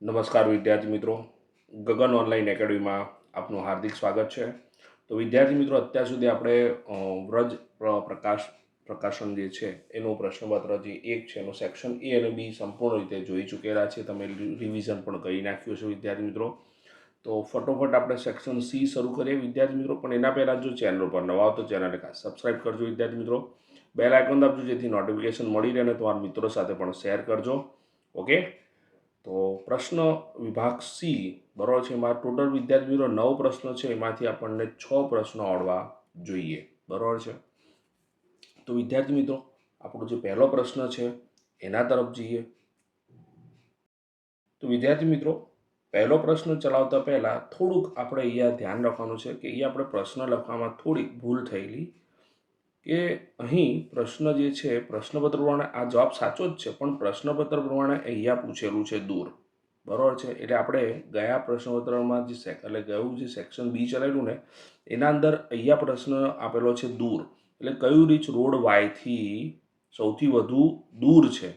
નમસ્કાર વિદ્યાર્થી મિત્રો, ગગન ઓનલાઈન એકેડમીમાં આપનું હાર્દિક સ્વાગત છે. તો વિદ્યાર્થી મિત્રો, અત્યાર સુધી આપણે વ્રજ પ્રકાશન જે છે એનું પ્રશ્નપત્ર જે 1 છે એનું સેક્શન એ અને બી સંપૂર્ણ રીતે જોઈ ચૂકેલા છે. તમે રિવિઝન પણ કરી નાખ્યું છે વિદ્યાર્થી મિત્રો. તો ફટોફટ આપણે સેક્શન સી શરૂ કરીએ વિદ્યાર્થી મિત્રો. પણ એના પહેલાં જો ચેનલ પર નવા હો તો ચેનલને ખાસ સબસ્ક્રાઈબ કરજો વિદ્યાર્થી મિત્રો. બેલ આઇકોન દાબજો જેથી નોટિફિકેશન મળી રહે અને તમારા મિત્રો સાથે પણ શેર કરજો. ઓકે, તો પ્રશ્ન વિભાગ સી બરાબર છે, એમાં ટોટલ વિદ્યાર્થી મિત્રો 9 પ્રશ્નો છે, એમાંથી આપણને 6 પ્રશ્નો આવડવા જોઈએ. બરાબર છે. તો વિદ્યાર્થી મિત્રો, આપણો જે પહેલો પ્રશ્ન છે એના તરફ જઈએ. તો વિદ્યાર્થી મિત્રો, પહેલો પ્રશ્ન ચલાવતા પહેલાં થોડુંક આપણે અહીંયા ધ્યાન રાખવાનું છે કે અહીંયા આપણે પ્રશ્ન લખવામાં થોડીક ભૂલ થયેલી. કે અહીં પ્રશ્ન જે છે, પ્રશ્નપત્ર પ્રમાણે આ જવાબ સાચો જ છે, પણ પ્રશ્નપત્ર પ્રમાણે અહીંયા પૂછેલું છે દૂર. બરાબર છે. એટલે આપણે ગયા પ્રશ્નપત્રમાં એટલે ગયું જે સેક્શન બી ચલાવેલું ને એના અંદર અહીંયા પ્રશ્ન આપેલો છે દૂર. એટલે કયું રીચ રોડ વાયથી સૌથી વધુ દૂર છે?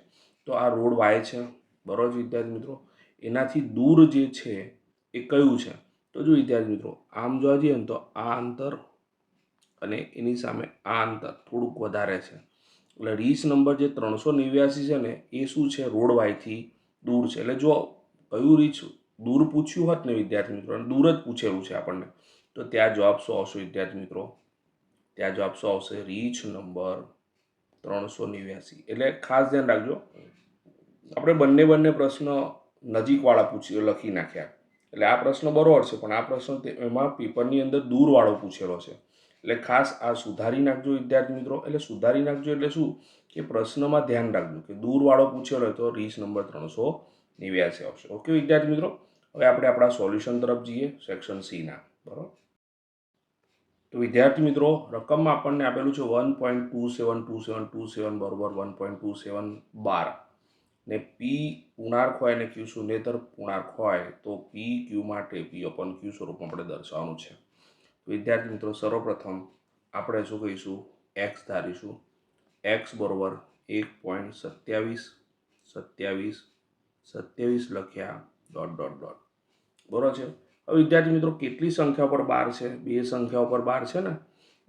તો આ રોડ વાય છે. બરાબર છે વિદ્યાર્થી મિત્રો. એનાથી દૂર જે છે એ કયું છે? તો જો વિદ્યાર્થી મિત્રો, આમ જોવા જઈએ ને તો આ અંતર અને એની સામે આ અંતર થોડુંક વધારે છે. એટલે રીચ નંબર જે 389 છે ને એ શું છે? રોડ વાયથી દૂર છે. એટલે જો કયું રીચ દૂર પૂછ્યું હોત ને વિદ્યાર્થી મિત્રો, દૂર જ પૂછેલું છે આપણને, તો ત્યાં જવાબ શું આવશે વિદ્યાર્થી મિત્રો? ત્યાં જવાબ શું આવશે? Reach number 389. એટલે ખાસ ધ્યાન રાખજો, આપણે બંને પ્રશ્ન નજીકવાળા લખી નાખ્યા. એટલે આ પ્રશ્ન બરોબર છે, પણ આ પ્રશ્ન એમાં પેપરની અંદર દૂરવાળો પૂછેલો છે. એટલે ખાસ આ સુધારી નાખજો વિદ્યાર્થી મિત્રો. એટલે સુધારી નાખજો એટલે શું કે પ્રશ્નમાં ધ્યાન રાખજો કે દૂરવાળો પૂછેલો હોય તો રીચ નંબર 389 આવશે. ઓકે વિદ્યાર્થી મિત્રો, હવે આપણે આપણા સોલ્યુશન તરફ જઈએ સેક્શન સીના. બરાબર. તો વિદ્યાર્થી મિત્રો, રકમમાં આપણને આપેલું છે 1.272727 બરોબર 1.2712 ને પી પૂર્ણાંક હોય અને ક્યુ શૂન્યેતર પૂર્ણાંક હોય તો પી ક્યુ માટે પી અપોન ક્યુ સ્વરૂપમાં આપણે દર્શાવવાનું છે. વિદ્યાર્થી મિત્રો, સર્વપ્રથમ આપણે શું કહીશું? એક્સ ધારીશું. એક્સ બરોબર 1.2727 લખ્યા ડોટ ડોટ ડોટ. બરોબર છે. હવે વિદ્યાર્થી મિત્રો, કેટલી સંખ્યા પર 12 છે? બે સંખ્યાઓ પર 12 છે ને,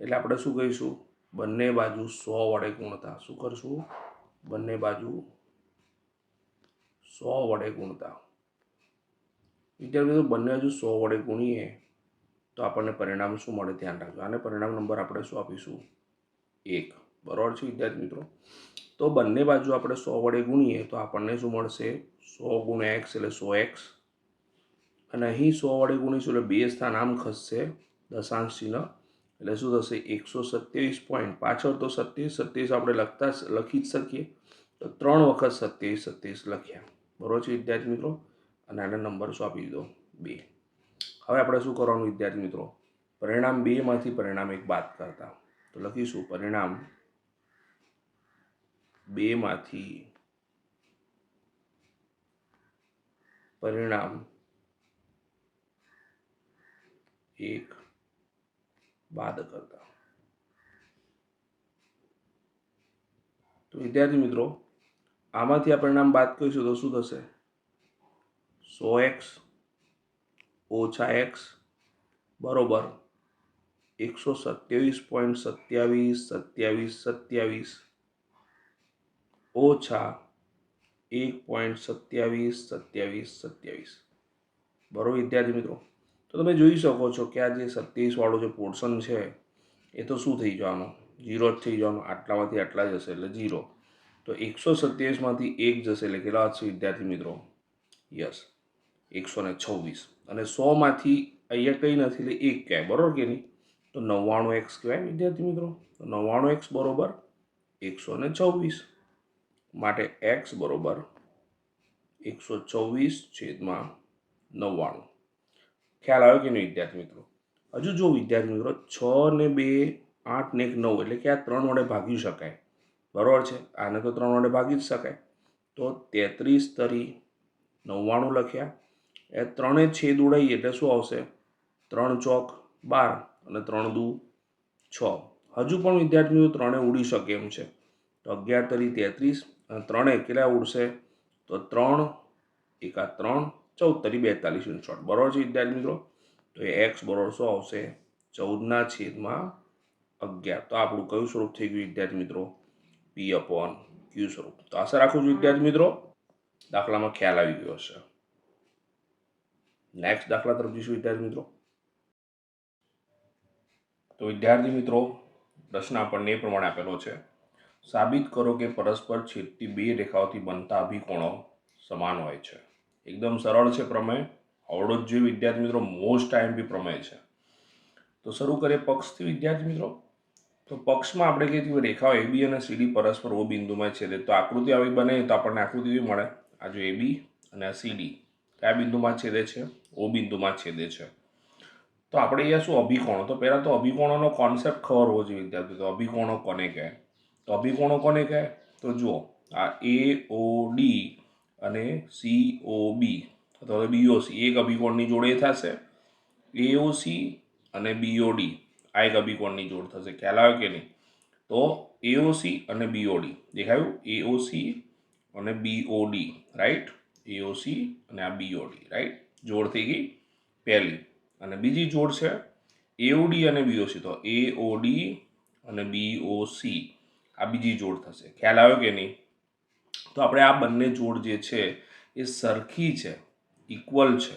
એટલે આપણે શું કહીશું? બંને બાજુ 100 વડે ગુણતા. શું કરશું? બંને બાજુ 100 વડે ગુણતા. વિદ્યાર્થી મિત્રો, બંને બાજુ 100 વડે ગુણીએ તો આપણને પરિણામ શું મળે? ધ્યાન રાખજો. આને પરિણામ નંબર આપણે શું આપીશું? 1. બરાબર છે વિદ્યાર્થી મિત્રો. તો બંને બાજુ આપણે 100 વડે ગુણીએ તો આપણને શું મળશે? 100 ગુણ્યા x એટલે 100x. અને અહીં 100 વડે ગુણીશું એટલે બે સ્થાન આમ ખસશે દશાંશ ચિહ્ન, એટલે શું થશે? 127 પોઈન્ટ. પાછળ તો 27 આપણે લખી જ શકીએ, તો 3 વખત 27 લખ્યા. બરાબર છે વિદ્યાર્થી મિત્રો. અને આને નંબર શું આપી દીધો? 2. હવે આપણે શું કરવાનું વિદ્યાર્થી મિત્રો? પરિણામ 2 માંથી પરિણામ 1 બાદ કરતા. તો લખીશું પરિણામ 2 માંથી પરિણામ 1 બાદ કરતા. તો વિદ્યાર્થી મિત્રો, આમાંથી આ પરિણામ બાદ કરીશું તો શું થશે? 100x ઓછા x બરોબર 127.2727 ઓછા 1.2727. બરોબર વિદ્યાર્થી મિત્રો. તો તમે જોઈ શકો છો કે આ જે 27 વાળો જે પોર્શન છે એ તો શું થઈ જવાનું? 0 જ થઈ જવાનું. આટલામાંથી આટલા જશે એટલે 0. તો 127 માંથી 1 જશે એટલે કેટલા વધશે વિદ્યાર્થી મિત્રો? યસ, 126. અને 100 માંથી અહીંયા કંઈ નથી એટલે 1 કહેવાય. બરોબર કે નહીં? તો 99x કહેવાય વિદ્યાર્થી મિત્રો. તો 99x બરોબર 126. માટે x બરોબર 124/99. ખ્યાલ આવ્યો કે નહીં વિદ્યાર્થી મિત્રો? હજુ જો વિદ્યાર્થી મિત્રો, 6 ને 2 8 ને 1 9 એટલે કે આ 3 વડે ભાગી શકાય. બરાબર છે. આને તો 3 વડે ભાગી જ શકાય. તો 33 તરી 99 લખ્યા. એ 3 છેદ ઉડાઈએ એટલે શું આવશે? 3 ચોક 12 અને 3 દુ 6. હજુ પણ વિદ્યાર્થી મિત્રો 3 ઉડી શકે એમ છે. તો 11 તરી 33 અને 3 કેટલા ઉડશે? તો 3 એકા 3 14×42 ઇન શોર્ટ. બરાબર છે વિદ્યાર્થી મિત્રો? તો એ x બરાબર શું આવશે? 14/11. તો આપણું કયું સ્વરૂપ થઈ ગયું વિદ્યાર્થી મિત્રો? P/Q સ્વરૂપ. તો આશા રાખું છું વિદ્યાર્થી મિત્રો દાખલામાં ખ્યાલ આવી ગયો હશે. નેક્સ્ટ દાખલા તરફ જઈશું વિદ્યાર્થી મિત્રો. તો વિદ્યાર્થી મિત્રો પ્રશ્ન આપણને એ પ્રમાણે આપેલો છે. સાબિત કરો કે પરસ્પર છેદતી બે રેખાઓથી બનતા અભિકોણો સમાન હોય છે. એકદમ સરળ છે પ્રમેય. આવડો જ જોઈએ વિદ્યાર્થી મિત્રો. મોસ્ટ આઈએમપી પ્રમેય છે. તો શરૂ કરીએ પક્ષથી વિદ્યાર્થી મિત્રો. તો પક્ષમાં આપણે કહીએ રેખાઓ AB અને CD પરસ્પર O બિંદુમાં છેદે. તો આકૃતિ આવી બને તો આપણને આકૃતિ એવી મળે. આ જો AB અને આ CD કયા બિંદુમાં છેદે છે? O બિંદુમાં છેદે છે. તો આપણે અહીંયા શું અભિકોણો? તો પહેલાં તો અભિકોણોનો કોન્સેપ્ટ ખબર હોવો જોઈએ વિદ્યાર્થી. તો અભિકોણો કોને કહે? તો અભિકોણો કોને કહે? તો જુઓ આ AOD અને COB અથવા BOC એક અભિકોણની જોડે થશે. AOC અને BOD આ એક અભિકોણની જોડ થશે. ખ્યાલ આવે કે નહીં? તો AOC અને BOD દેખાયું? AOC અને BOD રાઈટ. AOC અને આ BOD રાઈટ. જોડ થઈ ગઈ પહેલી. અને બીજી જોડ છે AOD અને BOC. તો AOD અને BOC આ બીજી જોડ થશે. ખ્યાલ આવ્યો કે નહીં? તો આપણે આ બંને જોડ જે છે એ સરખી છે, ઇક્વલ છે,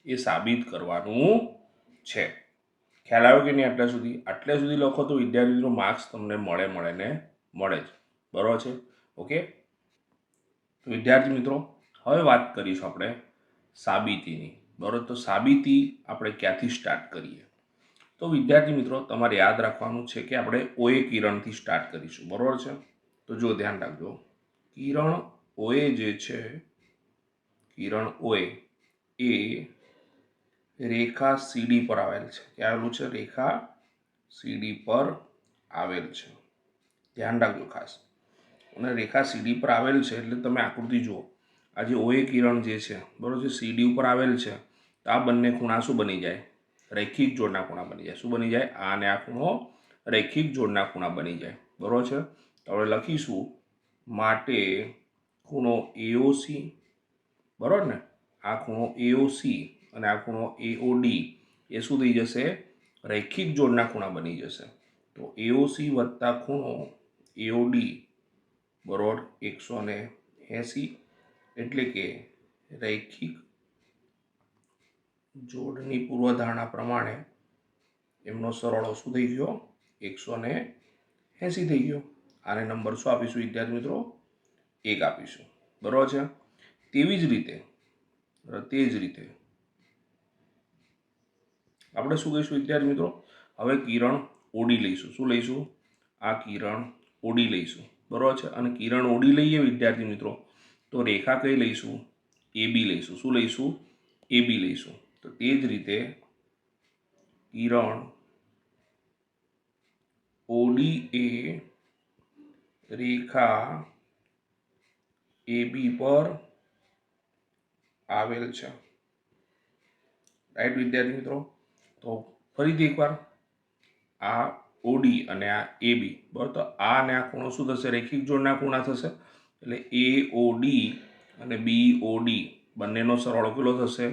એ સાબિત કરવાનું છે. ખ્યાલ આવ્યો કે નહીં આટલા સુધી? આટલા સુધી લખો તો વિદ્યાર્થીનો માર્ક્સ તમને મળે જ. બરાબર છે? ઓકે. તો વિદ્યાર્થી મિત્રો હવે વાત કરીશું આપણે સાબિતીની. બરાબર? તો સાબિતી આપણે ક્યાંથી સ્ટાર્ટ કરીએ? તો વિદ્યાર્થી મિત્રો તમારે યાદ રાખવાનું છે કે આપણે OA કિરણથી સ્ટાર્ટ કરીશું. બરાબર છે? તો જો ધ્યાન રાખજો, કિરણ OA જે છે, કિરણ OA એ રેખા CD પર આવેલ છે. ક્યાં આવેલું છે? રેખા CD પર આવેલ છે. ધ્યાન રાખજો ખાસ. અને રેખા CD પર આવેલ છે એટલે તમે આકૃતિ જુઓ. આ જે OA કિરણ જે છે બરાબર છે CD ઉપર આવેલ છે. તો આ બંને ખૂણા શું બની જાય? રૈખિક જોડના ખૂણા બની જાય. શું બની જાય? આ અને આ ખૂણો રૈખિક જોડના ખૂણા બની જાય. બરાબર છે? તો આપણે લખીશું માટે ખૂણો AOC, બરાબર ને? આ ખૂણો AOC અને આ ખૂણો AOD એ શું થઈ જશે? રૈખિક જોડના ખૂણા બની જશે. તો AOC વત્તા ખૂણો AOD બરાબર 180 એટલે કે રૈખિક જોડની પૂર્વધારણા પ્રમાણે એમનો સરવાળો શું થઈ ગયો? 180 થઈ ગયો. આને નંબર શું આપીશું વિદ્યાર્થી મિત્રો? 1 આપીશું. બરાબર છે? તેવી જ રીતે આપણે શું કહીશું વિદ્યાર્થી મિત્રો? હવે કિરણ OD લઈશું. શું લઈશું? આ કિરણ OD લઈશું. બરાબર છે? અને કિરણ OD લઈએ વિદ્યાર્થી મિત્રો તો રેખા કઈ લઈશું? AB લઈશું. શું લઈશું? AB લઈશું. તો તે જ રીતે કિરણ OD એ રેખા AB પર આવેલ છે. રાઈટ વિદ્યાર્થી મિત્રો? તો ફરીથી એકવાર આ OD અને આ AB બરાબર. તો આ અને આ ખૂણો શું થશે? રૈખિક જોડના ખૂણા થશે. એટલે AOD અને BOD બંનેનો સરવાળો કેટલો થશે?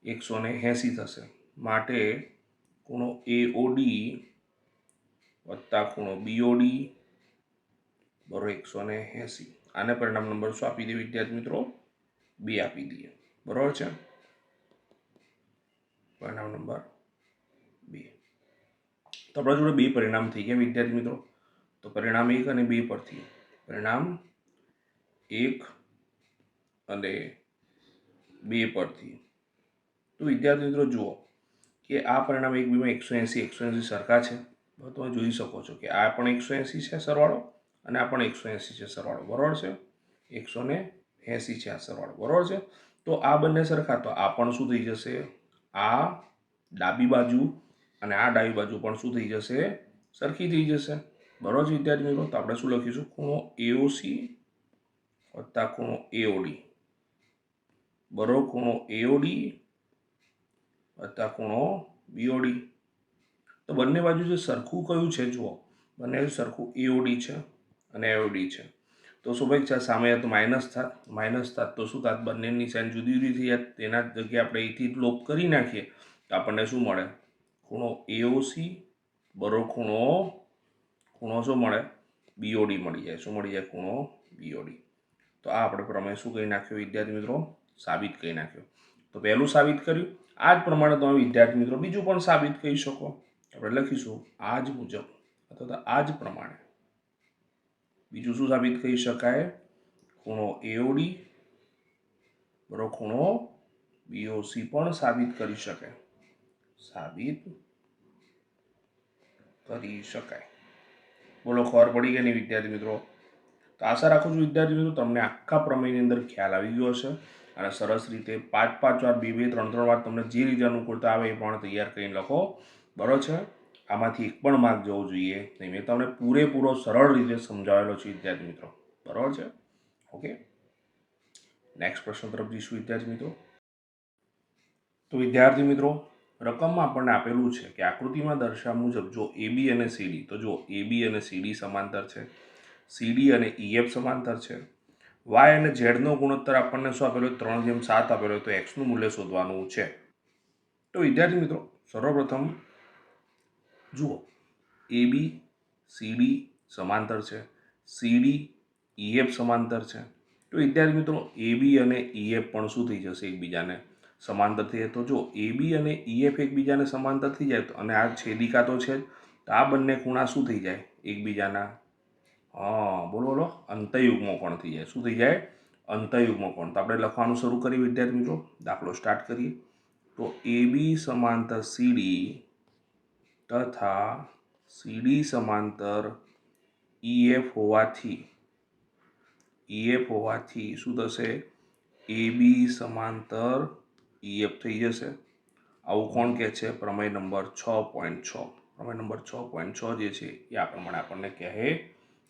180 થશે. માટે ખૂણો AOD વત્તા ખૂણો BOD બરાબર 180. આને પરિણામ નંબર શું આપી દઈએ વિદ્યાર્થી મિત્રો? 2 આપી દઈએ. બરાબર છે? પરિણામ નંબર 2. તો આપણા જોડે 2 પરિણામ થઈ ગયા વિદ્યાર્થી મિત્રો. તો પરિણામ 1 અને 2 પરથી પરિણામ 1 અને 2 પરથી તો વિદ્યાર્થી મિત્રો જુઓ કે આ પરિણામ 1 2 માં 180 સરખા છે. તમે જોઈ શકો છો કે આ પણ 180 છે સરવાળો અને આ પણ 180 છે સરવાળો. બરાબર છે? 180 છે આ સરવાળો. બરાબર છે? તો આ બંને સરખા તો આ પણ શું થઈ જશે? આ ડાબી બાજુ અને આ ડાબી બાજુ પણ શું થઈ જશે? સરખી થઈ જશે. બરાબર છે વિદ્યાર્થી મિત્રો? તો આપણે શું લખીશું? ખૂણો AOC વત્તા ખૂણો AOD બરાબર ખૂણો AOD વત્તા ખૂણો BOD. તો બંને બાજુ જે સરખું કયું છે જુઓ, બંને સરખું AOD છે અને AOD છે. તો સ્વાભાવિક છે સામે તો માઇનસ થાત તો શું થાત, બંનેની સાઇન જુદી જુદી થઈ જાય. તેના જગ્યાએ આપણે અહીંથી લોપ કરી નાખીએ તો આપણને શું મળે, ખૂણો એઓસી બરો ખૂણો શું મળે, બીઓડી મળી જાય. શું મળી જાય, ખૂણો બીઓડી. તો આ આપણે પ્રમેય શું કહી નાખ્યો વિદ્યાર્થી મિત્રો, સાબિત કહી નાખ્યો. તો પહેલું સાબિત કર્યું. આ જ પ્રમાણે તમે વિદ્યાર્થી મિત્રો બીજું પણ સાબિત કહી શકો. આપણે લખીશું આ જ મુજબ અથવા તો આ જ પ્રમાણે બીજું શું સાબિત કહી શકાય, ખૂણો એઓડી બરો ખૂણો બીઓસી પણ સાબિત કરી શકાય. બોલો, ખબર પડી ગઈ નહીં વિદ્યાર્થી મિત્રો? તો આશા રાખું છું વિદ્યાર્થી મિત્રો તમને આખા પ્રમેયની અંદર ખ્યાલ આવી ગયો હશે અને સરસ રીતે 5-5 વાર 2-2 3-3 વાર તમને જે રીતે અનુકૂળતા આવે એ પણ તૈયાર કરીને લખો. બરાબર છે? આમાંથી એક પણ માર્ક જવો જોઈએ નહીં. મેં તમને પૂરેપૂરો સરળ રીતે સમજાવેલો છે વિદ્યાર્થી મિત્રો. બરાબર છે? ઓકે, નેક્સ્ટ પ્રશ્ન તરફ જઈશું વિદ્યાર્થી મિત્રો. તો વિદ્યાર્થી મિત્રો રકમમાં આપણને આપેલું છે કે આકૃતિમાં દર્શાવ્યા મુજબ જો AB અને CD, તો જો AB અને CD સમાંતર છે, CD અને EF સમાંતર છે, Y અને Z નો ગુણોત્તર આપણને શું આપેલો, 3:7 આપેલો, તો X નું મૂલ્ય શોધવાનું છે. તો વિદ્યાર્થી મિત્રો સર્વપ્રથમ જુઓ, AB CD સમાંતર છે, CD EF સમાંતર છે. તો વિદ્યાર્થી મિત્રો AB અને EF પણ શું થઈ જશે, એકબીજાને સમાંતર થઈ જાય. તો જો AB અને EF એકબીજાને સમાંતર થઈ જાય તો અને આ છેદિકા તો છે, તો આ બંને ખૂણા શું થઈ જાય, એકબીજાના બોલો અંતયુગ્મ કોણ થઈ જાય. શું થઈ જાય, અંતયુગ્મ કોણ. તો આપણે લખવાનું શરૂ કરીએ વિદ્યાર્થી મિત્રો. દાખલો સ્ટાર્ટ કરીએ. તો AB સમાંતર CD તથા CD સમાંતર EF હોવાથી શું થશે, AB સમાંતર EF થઈ જશે. આવું કોણ કહે છે, પ્રમેય નંબર 6.6. પ્રમેય નંબર 6.6 જે છે એ આ પ્રમાણે આપણને કહે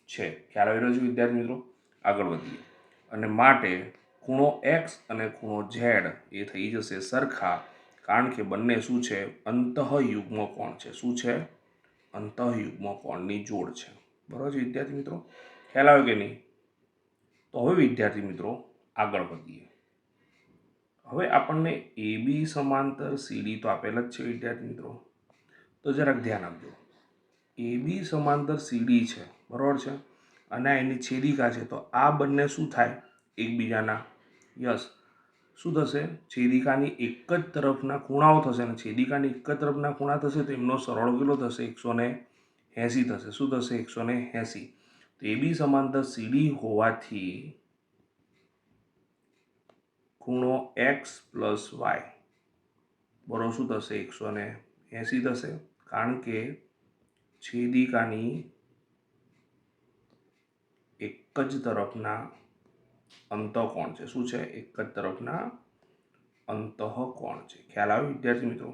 છે. ખ્યાલ આવી રહ્યો છે વિદ્યાર્થી મિત્રો? આગળ વધીએ. અને માટે ખૂણો X અને ખૂણો Z એ થઈ જશે સરખા, કારણ કે બંને શું છે, અંતઃયુગ્મ કોણ છે. શું છે, અંતઃયુગ્મ કોણની જોડ છે. બરાબર છે વિદ્યાર્થી મિત્રો? ખ્યાલ આવ્યો કે નહીં? તો હવે વિદ્યાર્થી મિત્રો આગળ વધીએ. હવે આપણને AB સમાંતર CD તો આપેલ જ છે વિદ્યાર્થી મિત્રો. તો જરાક ધ્યાન આપજો. AB સમાંતર CD છે, બરાબર છે, અને એની છેદિકા છે. તો આ બંને શું થાય, એકબીજાના શું થશે, છેદિકાની એક જ તરફના ખૂણાઓ થશે. અને છેદિકાની એક જ તરફના ખૂણા થશે તો એમનો સરવાળો કેટલો થશે, 180 થશે. શું થશે, 180. તો AB સમાંતર CD હોવાથી ખૂણો X પ્લસ Y બરોબર શું થશે, 180 થશે. કારણ કે છેદિકાની એક જ તરફના અંતઃકોણ છે. શું છે, એક જ તરફના અંતઃકોણ છે. ખ્યાલ આવે વિદ્યાર્થી મિત્રો?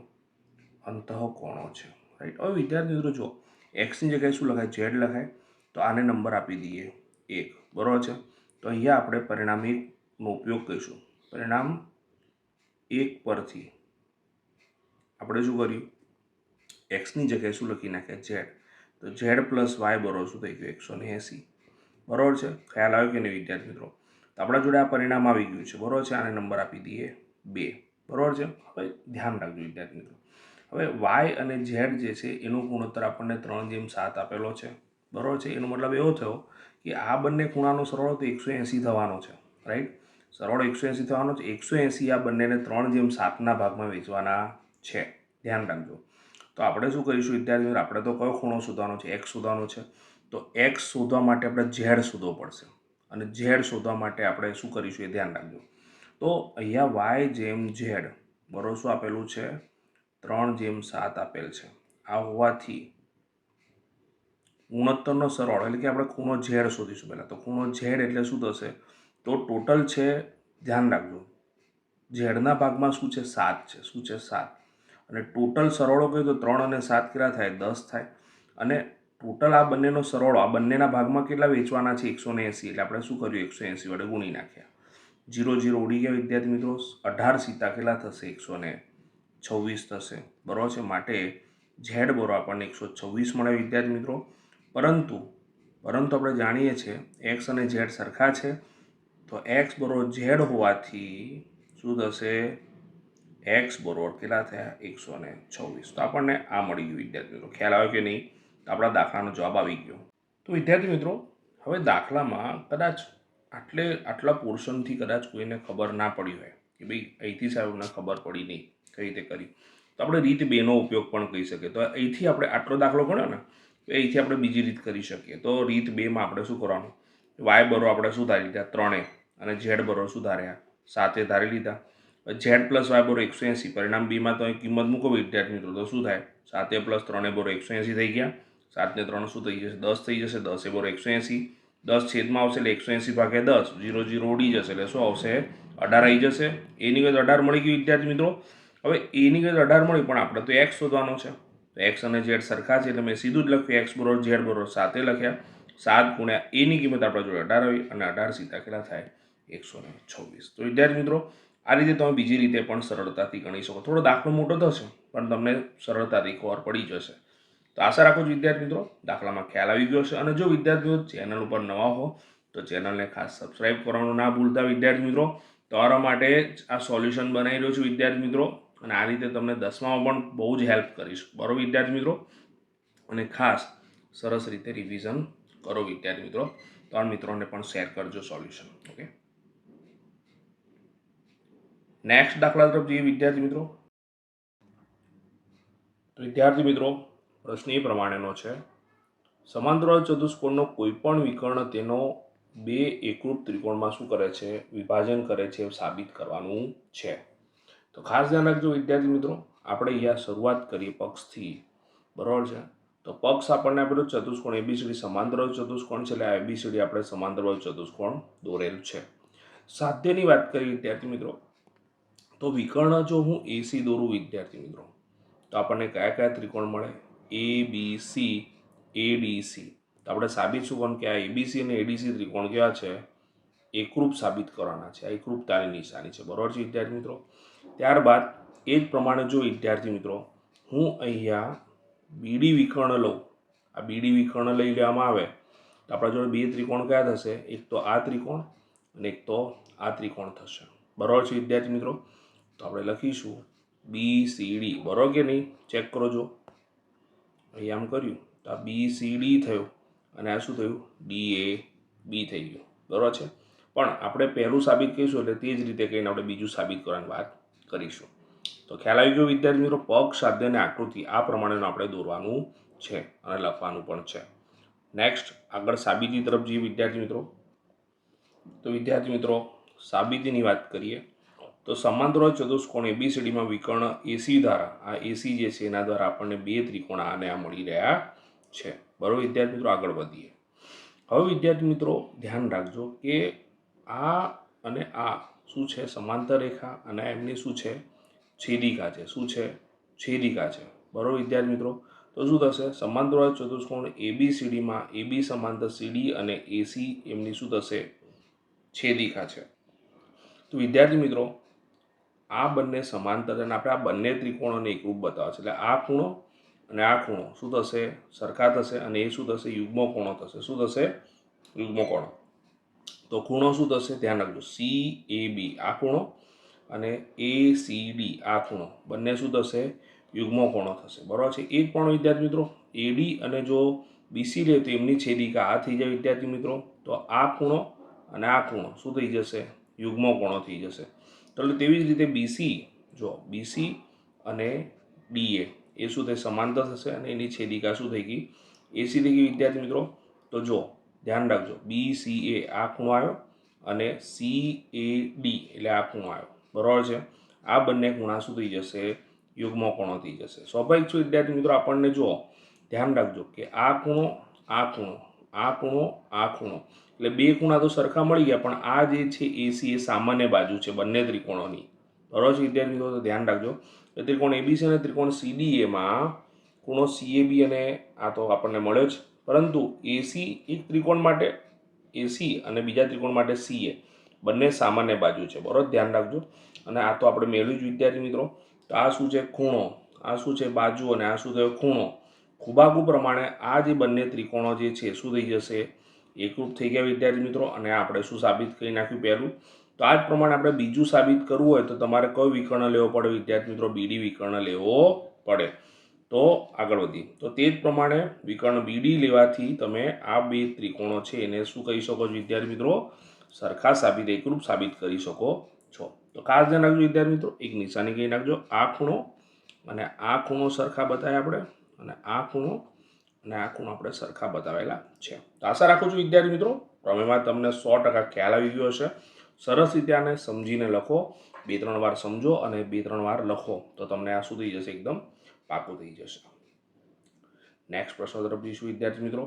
અંતઃકોણો છે, રાઈટ. હવે વિદ્યાર્થી મિત્રો જો એક્સની જગ્યાએ શું લખાય, Z લખાય. તો આને નંબર આપી દઈએ 1, બરાબર છે. તો અહીંયા આપણે પરિણામ 1નો ઉપયોગ કરીશું. પરિણામ 1 પરથી આપણે શું કર્યું, એક્સની જગ્યાએ શું લખી નાખ્યા, Z. તો Z પ્લસ વાય બરોબર શું થઈ ગયું, 180. બરાબર છે. ખ્યાલ આવ્યો કે નહીં વિદ્યાર્થી મિત્રો? તો આપણા જોડે આ પરિણામ આવી ગયું છે, બરાબર છે. આને નંબર આપી દઈએ 2, બરાબર છે. હવે ધ્યાન રાખજો વિદ્યાર્થી મિત્રો. હવે Y અને Z જે છે એનો ગુણોત્તર આપણને 3:7 આપેલો છે, બરાબર છે. એનો મતલબ એવો થયો કે આ બંને ખૂણાનો સરવાળો તો 180 થવાનો છે, રાઈટ. સરવાળો 180 થવાનો છે. 180 આ બંનેને 3:7ના ભાગમાં વેચવાના છે. ધ્યાન રાખજો. તો આપણે શું કરીશું વિદ્યાર્થી મિત્રો, આપણે તો કયો ખૂણો શોધવાનો છે, X શોધવાનો છે. તો X શોધવા માટે આપણે Z શોધવો પડશે. અને Z શોધવા માટે આપણે શું કરીશું એ ધ્યાન રાખજો. તો અહીંયા Y જેમ Z બરોબર શું આપેલું છે, 3:7 આપેલ છે. આ હોવાથી ગુણોત્તરનો સરવાળો એટલે કે આપણે ખૂણો Z શોધીશું પહેલાં. તો ખૂણો Z એટલે શું થશે, તો ટોટલ છે, ધ્યાન રાખજો, ઝેડના ભાગમાં શું છે, 7 છે. શું છે, 7. અને ટોટલ સરવાળો કહ્યું તો 3 અને 7 કેટલા થાય, 10 થાય. અને ટોટલ આ બંનેનો સરવાળો આ બંનેના ભાગમાં કેટલા વેચવાના છે, 180. એટલે આપણે શું કર્યું, 180 વડે ગુણી નાખ્યા. 0 0 ઉડી ગયા વિદ્યાર્થી મિત્રો. 18 સીતા કેટલા થશે, 126 થશે, બરાબર છે. માટે ઝેડ બરો આપણને 126 મળે વિદ્યાર્થી મિત્રો. પરંતુ પરંતુ આપણે જાણીએ છીએ એક્સ અને ઝેડ સરખા છે, તો એક્સ બરોબર ઝેડ હોવાથી શું થશે, એક્સ બરોબર કેટલા થયા 126. તો આપણને આ મળી ગયું વિદ્યાર્થી મિત્રો. ખ્યાલ આવ્યો કે નહીં? તો આપણા દાખલાનો જવાબ આવી ગયો. તો વિદ્યાર્થી મિત્રો હવે દાખલામાં કદાચ આટલા પોર્શનથી કદાચ કોઈને ખબર ના પડી હોય કે ભાઈ અહીંથી સાહેબને ખબર પડી નહીં કઈ રીતે કરી, તો આપણે રીત 2નો ઉપયોગ પણ કરી શકીએ. તો અહીંથી આપણે આટલો દાખલો ગણ્યો ને, તો અહીંથી આપણે બીજી રીત કરી શકીએ. તો રીત 2માં આપણે શું કરવાનું, વાય બરોબર આપણે શું ધારી લીધા 3 અને ઝેડ બરોબર શું ધાર્યા 7 ધારી લીધા. ઝેડ પ્લસ વાય બરોબર 180. પરિણામ બીમાં તો અહીં કિંમત મૂકો વિદ્યાર્થી મિત્રો, તો શું થાય 7 પ્લસ 3 બરોબર 180 થઈ ગયા. 7 ને 3 શું થઈ જશે 10 થઈ જશે. 10 બરોબર 180. 10 છેદમાં આવશે એટલે 180 ભાગ્યા 10, 0 0 ઉડી જશે એટલે શું આવશે 18 આવી જશે. એની ગત 18 મળી ગયું વિદ્યાર્થી મિત્રો. હવે એની ગત 18 મળી પણ આપણે તો એક્સ શોધવાનો છે, તો એક્સ અને ઝેડ સરખા છે એટલે મેં સીધું જ લખ્યું એક્સ બરોબર ઝેડ બરોબર 7 લખ્યા. 7 ગુણ્યા એની કિંમત આપણા જોડે 18 આવી અને 18 સીધા કેટલા થાય 126. તો વિદ્યાર્થી મિત્રો આ રીતે તમે બીજી રીતે પણ સરળતાથી ગણી શકો. થોડો દાખલો મોટો થશે પણ તમને સરળતાથી ખબર પડી જશે. તો આશા રાખું છું વિદ્યાર્થી મિત્રો દાખલામાં ખ્યાલ આવી ગયો છે. અને જો વિદ્યાર્થીઓ ચેનલ ઉપર નવા હો તો ચેનલને ખાસ સબસ્ક્રાઈબ કરવાનું ના ભૂલતા વિદ્યાર્થી મિત્રો. તમારા માટે આ સોલ્યુશન બનાવી રહ્યો છું વિદ્યાર્થી મિત્રો, અને આ રીતે તમને 10મામાં પણ બહુ જ હેલ્પ કરીશ. બરાબર વિદ્યાર્થી મિત્રો, અને ખાસ સરસ રીતે રિવિઝન કરો વિદ્યાર્થી મિત્રો. તમારા મિત્રોને પણ શેર કરજો સોલ્યુશન. ઓકે, નેક્સ્ટ દાખલા તરફ જઈએ વિદ્યાર્થી મિત્રો. તો વિદ્યાર્થી મિત્રો પ્રશ્ન એ પ્રમાણેનો છે, સમાંતરાલ ચતુષ્કોણનો કોઈ પણ વિકર્ણ તેનો 2 એકરૂપ ત્રિકોણમાં શું કરે છે, વિભાજન કરે છે, સાબિત કરવાનું છે. તો ખાસ ધ્યાન રાખજો વિદ્યાર્થી મિત્રો, આપણે અહીંયા શરૂઆત કરીએ પક્ષથી. બરાબર છે, તો પક્ષ આપણને આપેલો ચતુષ્કોણ એબીસીડી સમાંતરાલ ચતુષ્કોણ છે, એટલે આ એબીસીડી આપણે સમાંતરાલ ચતુષ્કોણ દોરેલું છે. સાધ્યની વાત કરીએ વિદ્યાર્થી મિત્રો, તો વિકર્ણ જો હું એસી દોરું વિદ્યાર્થી મિત્રો, તો આપણને કયા કયા ત્રિકોણ મળે, એબીસી એડીસી. તો આપણે સાબિત શું કરવાનું કે આ એબીસી અને એડીસી ત્રિકોણ કેવા છે, એકરૂપ સાબિત કરવાના છે. આ એકરૂપતાની નિશાની છે. બરાબર છે વિદ્યાર્થી મિત્રો. ત્યારબાદ એ જ પ્રમાણે જો વિદ્યાર્થી મિત્રો હું અહીંયા બીડી વિકર્ણ લઉં, આ બીડી વિકર્ણ લઈ લેવામાં આવે તો આપણા જોડે 2 ત્રિકોણ કયા થશે, એક તો આ ત્રિકોણ અને એક તો આ ત્રિકોણ થશે. બરાબર છે વિદ્યાર્થી મિત્રો. તો આપણે લખીશું BCD. બરાબર કે નહીં, ચેક કરો. જો અહીંયા આમ કર્યું તો આ BCD થયું અને આ શું થયું DAB થઈ ગયું. બરાબર છે, પણ આપણે પહેલું સાબિત કરીશું એટલે તે જ રીતે કહીને આપણે બીજું સાબિત કરવાની વાત કરીશું. તો ખ્યાલ આવી ગયો વિદ્યાર્થી મિત્રો. પક્ષ, સાધ્ય અને આકૃતિ આ પ્રમાણેનું આપણે દોરવાનું છે અને લખવાનું પણ છે. નેક્સ્ટ આગળ સાબિતી તરફ જઈએ વિદ્યાર્થી મિત્રો. તો વિદ્યાર્થી મિત્રો સાબિતીની વાત કરીએ તો સમાંતરાલ ચતુષ્કોણ એબીસીડીમાં વિકર્ણ એસી દ્વારા, આ એસી જે છે એના દ્વારા આપણને 2 ત્રિકોણ આને આ મળી રહ્યા છે. બરાબર વિદ્યાર્થી મિત્રો, આગળ વધીએ. હવે વિદ્યાર્થી મિત્રો ધ્યાન રાખજો કે આ અને આ શું છે, સમાંતર રેખા, અને એમની શું છે, છેદિકા છે. શું છે, છેદિકા છે. બરાબર વિદ્યાર્થી મિત્રો. તો શું થશે, સમાંતરાલ ચતુષ્કોણ એબીસીડીમાં એબી સમાંતર સીડી અને એસી એમની શું થશે, છેદિકા છે. તો વિદ્યાર્થી મિત્રો આ બંને સમાંતર અને આપણે આ બંને ત્રિકોણોને એકરૂપ બતાવે છે, એટલે આ ખૂણો અને આ ખૂણો શું થશે, સરખા થશે અને એ શું થશે, યુગ્મ કોણો થશે. શું થશે, યુગ્મ કોણો. તો ખૂણો શું થશે, ધ્યાન રાખજો, CAB આ ખૂણો અને ACD આ ખૂણો બંને શું થશે, યુગ્મ કોણો થશે. બરાબર છે. એ જ પણ વિદ્યાર્થી મિત્રો AD અને જો BC લે તો એમની છેદિકા આ થઈ જાય વિદ્યાર્થી મિત્રો. તો આ ખૂણો અને આ ખૂણો શું થઈ જશે, યુગ્મ કોણો થઈ જશે. તો તેવી જ રીતે BC, જો BC અને DA એ શું થાય, સમાંતર થશે અને એની છેદિકા શું થઈ ગઈ, AC થઈ ગઈ વિદ્યાર્થી મિત્રો. તો જો ધ્યાન રાખજો, BCA આ ખૂણો આવ્યો અને CAD એટલે આ ખૂણો આવ્યો. બરાબર છે. આ બંને ખૂણા શું થઈ જશે, યુગ્મ કોણો થઈ જશે. સ્વાભાવિક છે વિદ્યાર્થી મિત્રો. આપણને જો ધ્યાન રાખજો કે આ ખૂણો, આ ખૂણો, આ ખૂણો, આ ખૂણો, એટલે 2 ખૂણા તો સરખા મળી ગયા, પણ આ જે છે AC એ સામાન્ય બાજુ છે બંને ત્રિકોણોની. બરાબર છે વિદ્યાર્થી મિત્રો. તો ધ્યાન રાખજો કે ત્રિકોણ ABC અને ત્રિકોણ CDAમાં ખૂણો CAB અને આ તો આપણને મળ્યો જ, પરંતુ AC એક ત્રિકોણ માટે AC અને બીજા ત્રિકોણ માટે CA બંને સામાન્ય બાજુ છે. બરાબર, ધ્યાન રાખજો. અને આ તો આપણે મેળવ્યું જ વિદ્યાર્થી મિત્રો. તો આ શું છે, ખૂણો, આ શું છે, બાજુ, અને આ શું થયો, ખૂણો. ખૂબાગુ પ્રમાણે આ જે બંને ત્રિકોણો જે છે શું થઈ જશે, એકરૂપ થઈ ગયા વિદ્યાર્થી મિત્રો. અને આપણે શું સાબિત કરી નાખ્યું પહેલું. તો આ જ પ્રમાણે આપણે બીજું સાબિત કરવું હોય તો તમારે કયો વિકર્ણ લેવો પડે વિદ્યાર્થી મિત્રો? બીડી વિકર્ણ લેવો પડે. તો આગળ વધીએ. તો તે જ પ્રમાણે વિકર્ણ બીડી લેવાથી તમે આ બે ત્રિકોણો છે એને શું કહી શકો છો વિદ્યાર્થી મિત્રો? સરખા સાબિત એકરૂપ સાબિત કરી શકો છો. તો ખાસ ધ્યાન રાખજો વિદ્યાર્થી મિત્રો, એક નિશાની કહી નાખજો. આ ખૂણો અને આ ખૂણો સરખા બતાવ્યા આપણે, અને આ ખૂણો અને આ ખૂણો આપણે સરખા બતાવેલા છે. તો આશા રાખું છું વિદ્યાર્થી મિત્રો પ્રમેયમાં તમને 100% ખ્યાલ આવી ગયો હશે. સરસ રીતે આને સમજીને લખો, 2-3 વાર સમજો અને 2-3 વાર લખો તો તમને આ શું થઈ જશે? એકદમ પાકું થઈ જશે. નેક્સ્ટ પ્રશ્ન તરફ જઈશું વિદ્યાર્થી મિત્રો.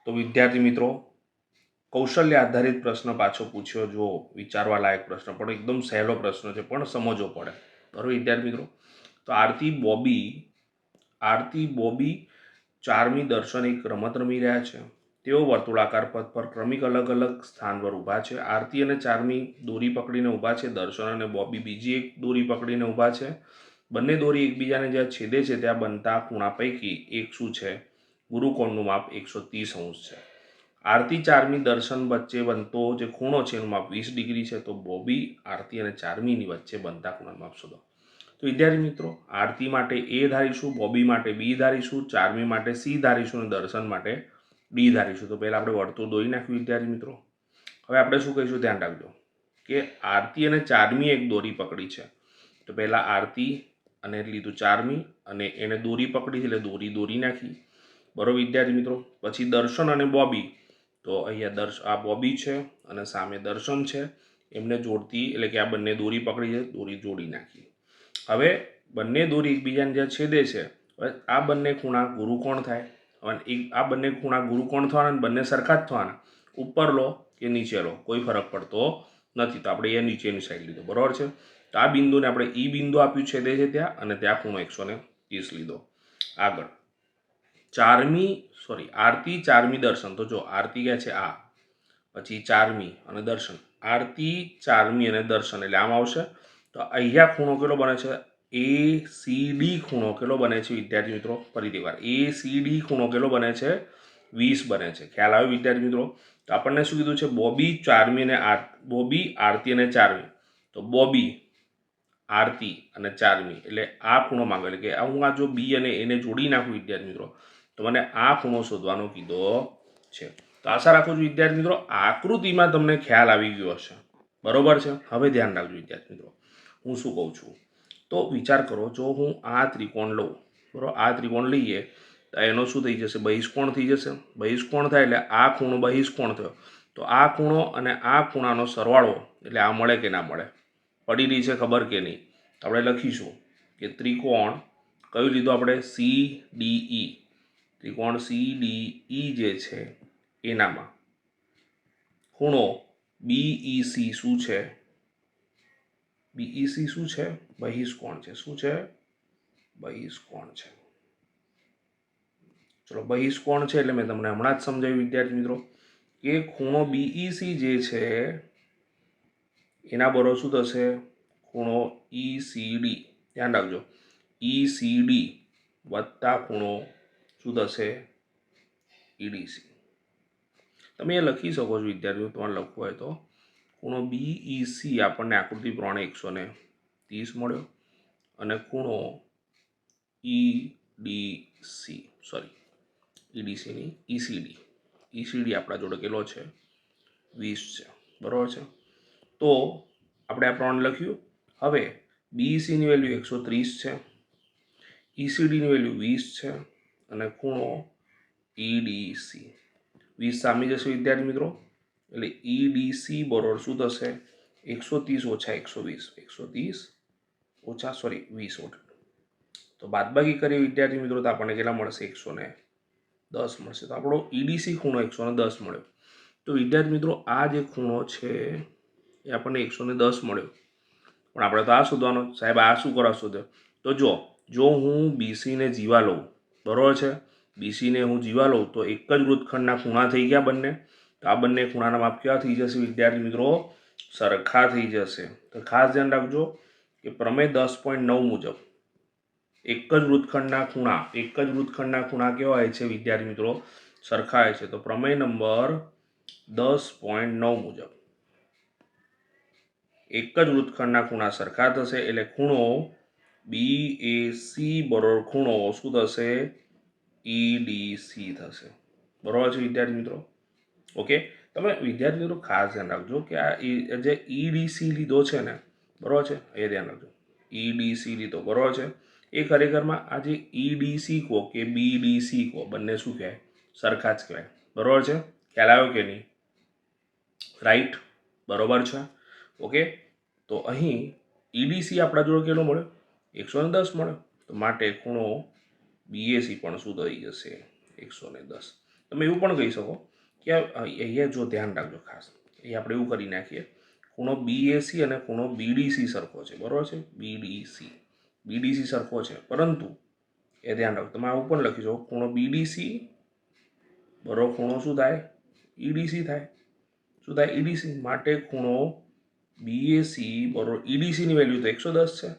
તો વિદ્યાર્થી મિત્રો કૌશલ્ય આધારિત પ્રશ્ન પાછો પૂછ્યો, જો વિચારવા લાયક પ્રશ્ન, પણ એકદમ સહેલો પ્રશ્ન છે પણ સમજવો પડે. બરાબર વિદ્યાર્થી મિત્રો. તો આરતી બોબી ચાર્મી દર્શન એક રમત રમી રહ્યા છે. તેઓ વર્તુળાકાર પથ પર ક્રમિક અલગ અલગ સ્થાન પર ઊભા છે. આરતી અને ચાર્મી દોરી પકડીને ઊભા છે. દર્શન અને બોબી બીજી એક દોરી પકડીને ઊભા છે. બંને દોરી એકબીજાને જ્યાં છેદે છે ત્યાં બનતા ખૂણા પૈકી એક શું છે? ગુરુકોણનું માપ 130 અંશ છે. આરતી ચાર્મી દર્શન વચ્ચે બનતો જે ખૂણો છે એનું માપ 20 ડિગ્રી છે. તો બોબી આરતી અને ચાર્મીની વચ્ચે બનતા ખૂણાનું માપ શોધો. તો વિદ્યાર્થી મિત્રો આરતી માટે એ ધારીશું, બોબી માટે બી ધારીશું, ચાર્મી માટે સી ધારીશું અને દર્શન માટે ડી ધારીશું. તો પહેલાં આપણે વર્તુળ દોરી નાખ્યું વિદ્યાર્થી મિત્રો. હવે આપણે શું કહીશું? ધ્યાન રાખજો કે આરતી અને ચાર્મી એક દોરી પકડી છે. તો પહેલાં આરતી અને લીધું ચાર્મી અને એને દોરી પકડી છે એટલે દોરી નાખી. બરાબર વિદ્યાર્થી મિત્રો. પછી દર્શન અને બોબી, તો અહીંયા આ બોબી છે અને સામે દર્શન છે, એમને જોડતી એટલે કે આ બંને દોરી પકડી છે, દોરી જોડી નાખી. હવે બંને દોરી એકબીજાને જ્યાં છેદે છે, આ બંને ખૂણા ગુરુકોણ થાય. હવે આ બંને ખૂણા ગુરુકોણ થવાના અને બંને સરખા જ થવાના. ઉપર લો કે નીચે લો કોઈ ફરક પડતો નથી. તો આપણે એ નીચેની સાઈડ લીધો. બરાબર છે. તો આ બિંદુને આપણે ઈ બિંદુ આપ્યું છેદે છે ત્યાં, અને ત્યાં ખૂણો 130 લીધો. આગળ આરતી ચાર્મી દર્શન. તો જો આરતી ક્યાં છે? આ, પછી ચાર્મી અને દર્શન. આરતી ચાર્મી અને દર્શન એટલે આમ આવશે. તો અહીંયા ખૂણો કેટલો બને છે? ACD ખૂણો કેટલો બને છે વિદ્યાર્થી મિત્રો? ફરીથી વાર ACD ખૂણો કેટલો બને છે? 20 બને છે. ખ્યાલ આવ્યો વિદ્યાર્થી મિત્રો? તો આપણને શું કીધું છે? બોબી આરતી અને ચાર્મી. તો બોબી આરતી અને ચાર્મી એટલે આ ખૂણો માંગે, એટલે કે હું આ જો બી અને એને જોડી નાખું વિદ્યાર્થી મિત્રો તો મને આ ખૂણો શોધવાનો કીધો છે. તો આશા રાખું છું વિદ્યાર્થી મિત્રો આકૃતિમાં તમને ખ્યાલ આવી ગયો હશે. બરોબર છે. હવે ધ્યાન રાખજો વિદ્યાર્થી મિત્રો, હું શું કહું છું. તો વિચાર કરો, જો હું આ ત્રિકોણ લઉં, બરાબર, આ ત્રિકોણ લઈએ તો એનો શું થઈ જશે? બહિષ્કોણ થઈ જશે. બહિષ્કોણ થાય એટલે આ ખૂણો બહિષ્કોણ થયો. તો આ ખૂણો અને આ ખૂણાનો સરવાળો એટલે આ મળે કે ના મળે? પડી રહી છે ખબર કે નહીં? આપણે લખીશું કે ત્રિકોણ કયું લીધું આપણે? CDE. ત્રિકોણ CDE જે છે એનામાં ખૂણો BEC શું છે? BEC શું છે? બહિષ્કોણ છે. શું છે? બહિષ્કોણ છે. ચલો બહિષ્કોણ છે એટલે મેં તમને હમણાં જ સમજાવ્યું વિદ્યાર્થી મિત્રો કે ખૂણો BEC જે છે એના બરોબર શું થશે? ખૂણો ECD. ધ્યાન રાખજો, ECD વત્તા ખૂણો શું થશે? EDC. તમે એ લખી શકો છો વિદ્યાર્થીઓ, તમારે લખવું હોય તો. ખૂણો BEC આપણને આકૃતિ પ્રમાણે 130 મળ્યો અને ખૂણો ECD આપણા જોડે કેટલો છે? 20 છે. બરાબર છે. તો આપણે આ પ્રમાણે લખ્યું. હવે BEC ની વેલ્યુ 130 છે, ECD ની વેલ્યુ 20 છે અને ખૂણો EDC 20 સામી જશે વિદ્યાર્થી મિત્રો. એટલે EDC બરોબર શું થશે? 130 ઓછા 20. તો બાદબાકી કરીએ વિદ્યાર્થી મિત્રો તો આપણને કેટલા મળશે? 110 મળશે. તો આપણો EDC ખૂણો 110 મળ્યો. તો વિદ્યાર્થી મિત્રો આ જે ખૂણો છે એ આપણને 110 મળ્યો, પણ આપણે તો આ શોધવાનો. સાહેબ આ શું કરવા શોધે? તો જો હું BC ને જીવા લઉં, બરોબર છે, BC ને હું જીવા લઉં તો એક જ વૃત્તખંડના ખૂણા થઈ ગયા બંને. તો આ બંને ખૂણાના માપ કેવા થઈ જશે વિદ્યાર્થી મિત્રો? સરખા થઈ જશે. તો ખાસ ધ્યાન રાખજો કે પ્રમેય 10.9 મુજબ એક જ વૃત્તખંડના ખૂણા કેવા હોય છે વિદ્યાર્થી મિત્રો? સરખાય છે. તો પ્રમેય નંબર 10.9 મુજબ એક જ વૃત્તખંડના ખૂણા સરખા થશે એટલે ખૂણો BAC બરોબર ખૂણો શું થશે EDC થશે. બરોબર છે વિદ્યાર્થી મિત્રો? ઓકે, તમે વિદ્યાર્થી મિત્રો ખાસ ધ્યાન રાખજો કે આ જે EDC લીધો છે ને, બરોબર છે, એ ધ્યાન રાખજો. EDC લીધો બરોબર છે, એ ખરેખરમાં આ જે EDC કહો કે BDC કહો બંને શું કહેવાય? સરખા જ કહેવાય. બરોબર છે? ખ્યાલ આવ્યો કે નહીં? રાઈટ, બરોબર છે. ઓકે, તો અહીં EDC આપણા જોડે કેટલો મળ્યો? 110 મળ્યો. તો માટે ખૂણો BAC પણ શું થઈ જશે? 110. તમે એવું પણ કહી શકો કે અહીંયા જો ધ્યાન રાખજો ખાસ, અહીંયા આપણે એવું કરી નાખીએ, ખૂણો BAC અને ખૂણો BDC સરખો છે. બરોબર છે? BDC સરખો છે, પરંતુ એ ધ્યાન રાખો, તમે આવું પણ લખી શકો ખૂણો BDC બરોબર ખૂણો શું થાય? EDC થાય. શું થાય? EDC. માટે ખૂણો BAC બરોબર EDC ની વેલ્યુ તો 110 છે,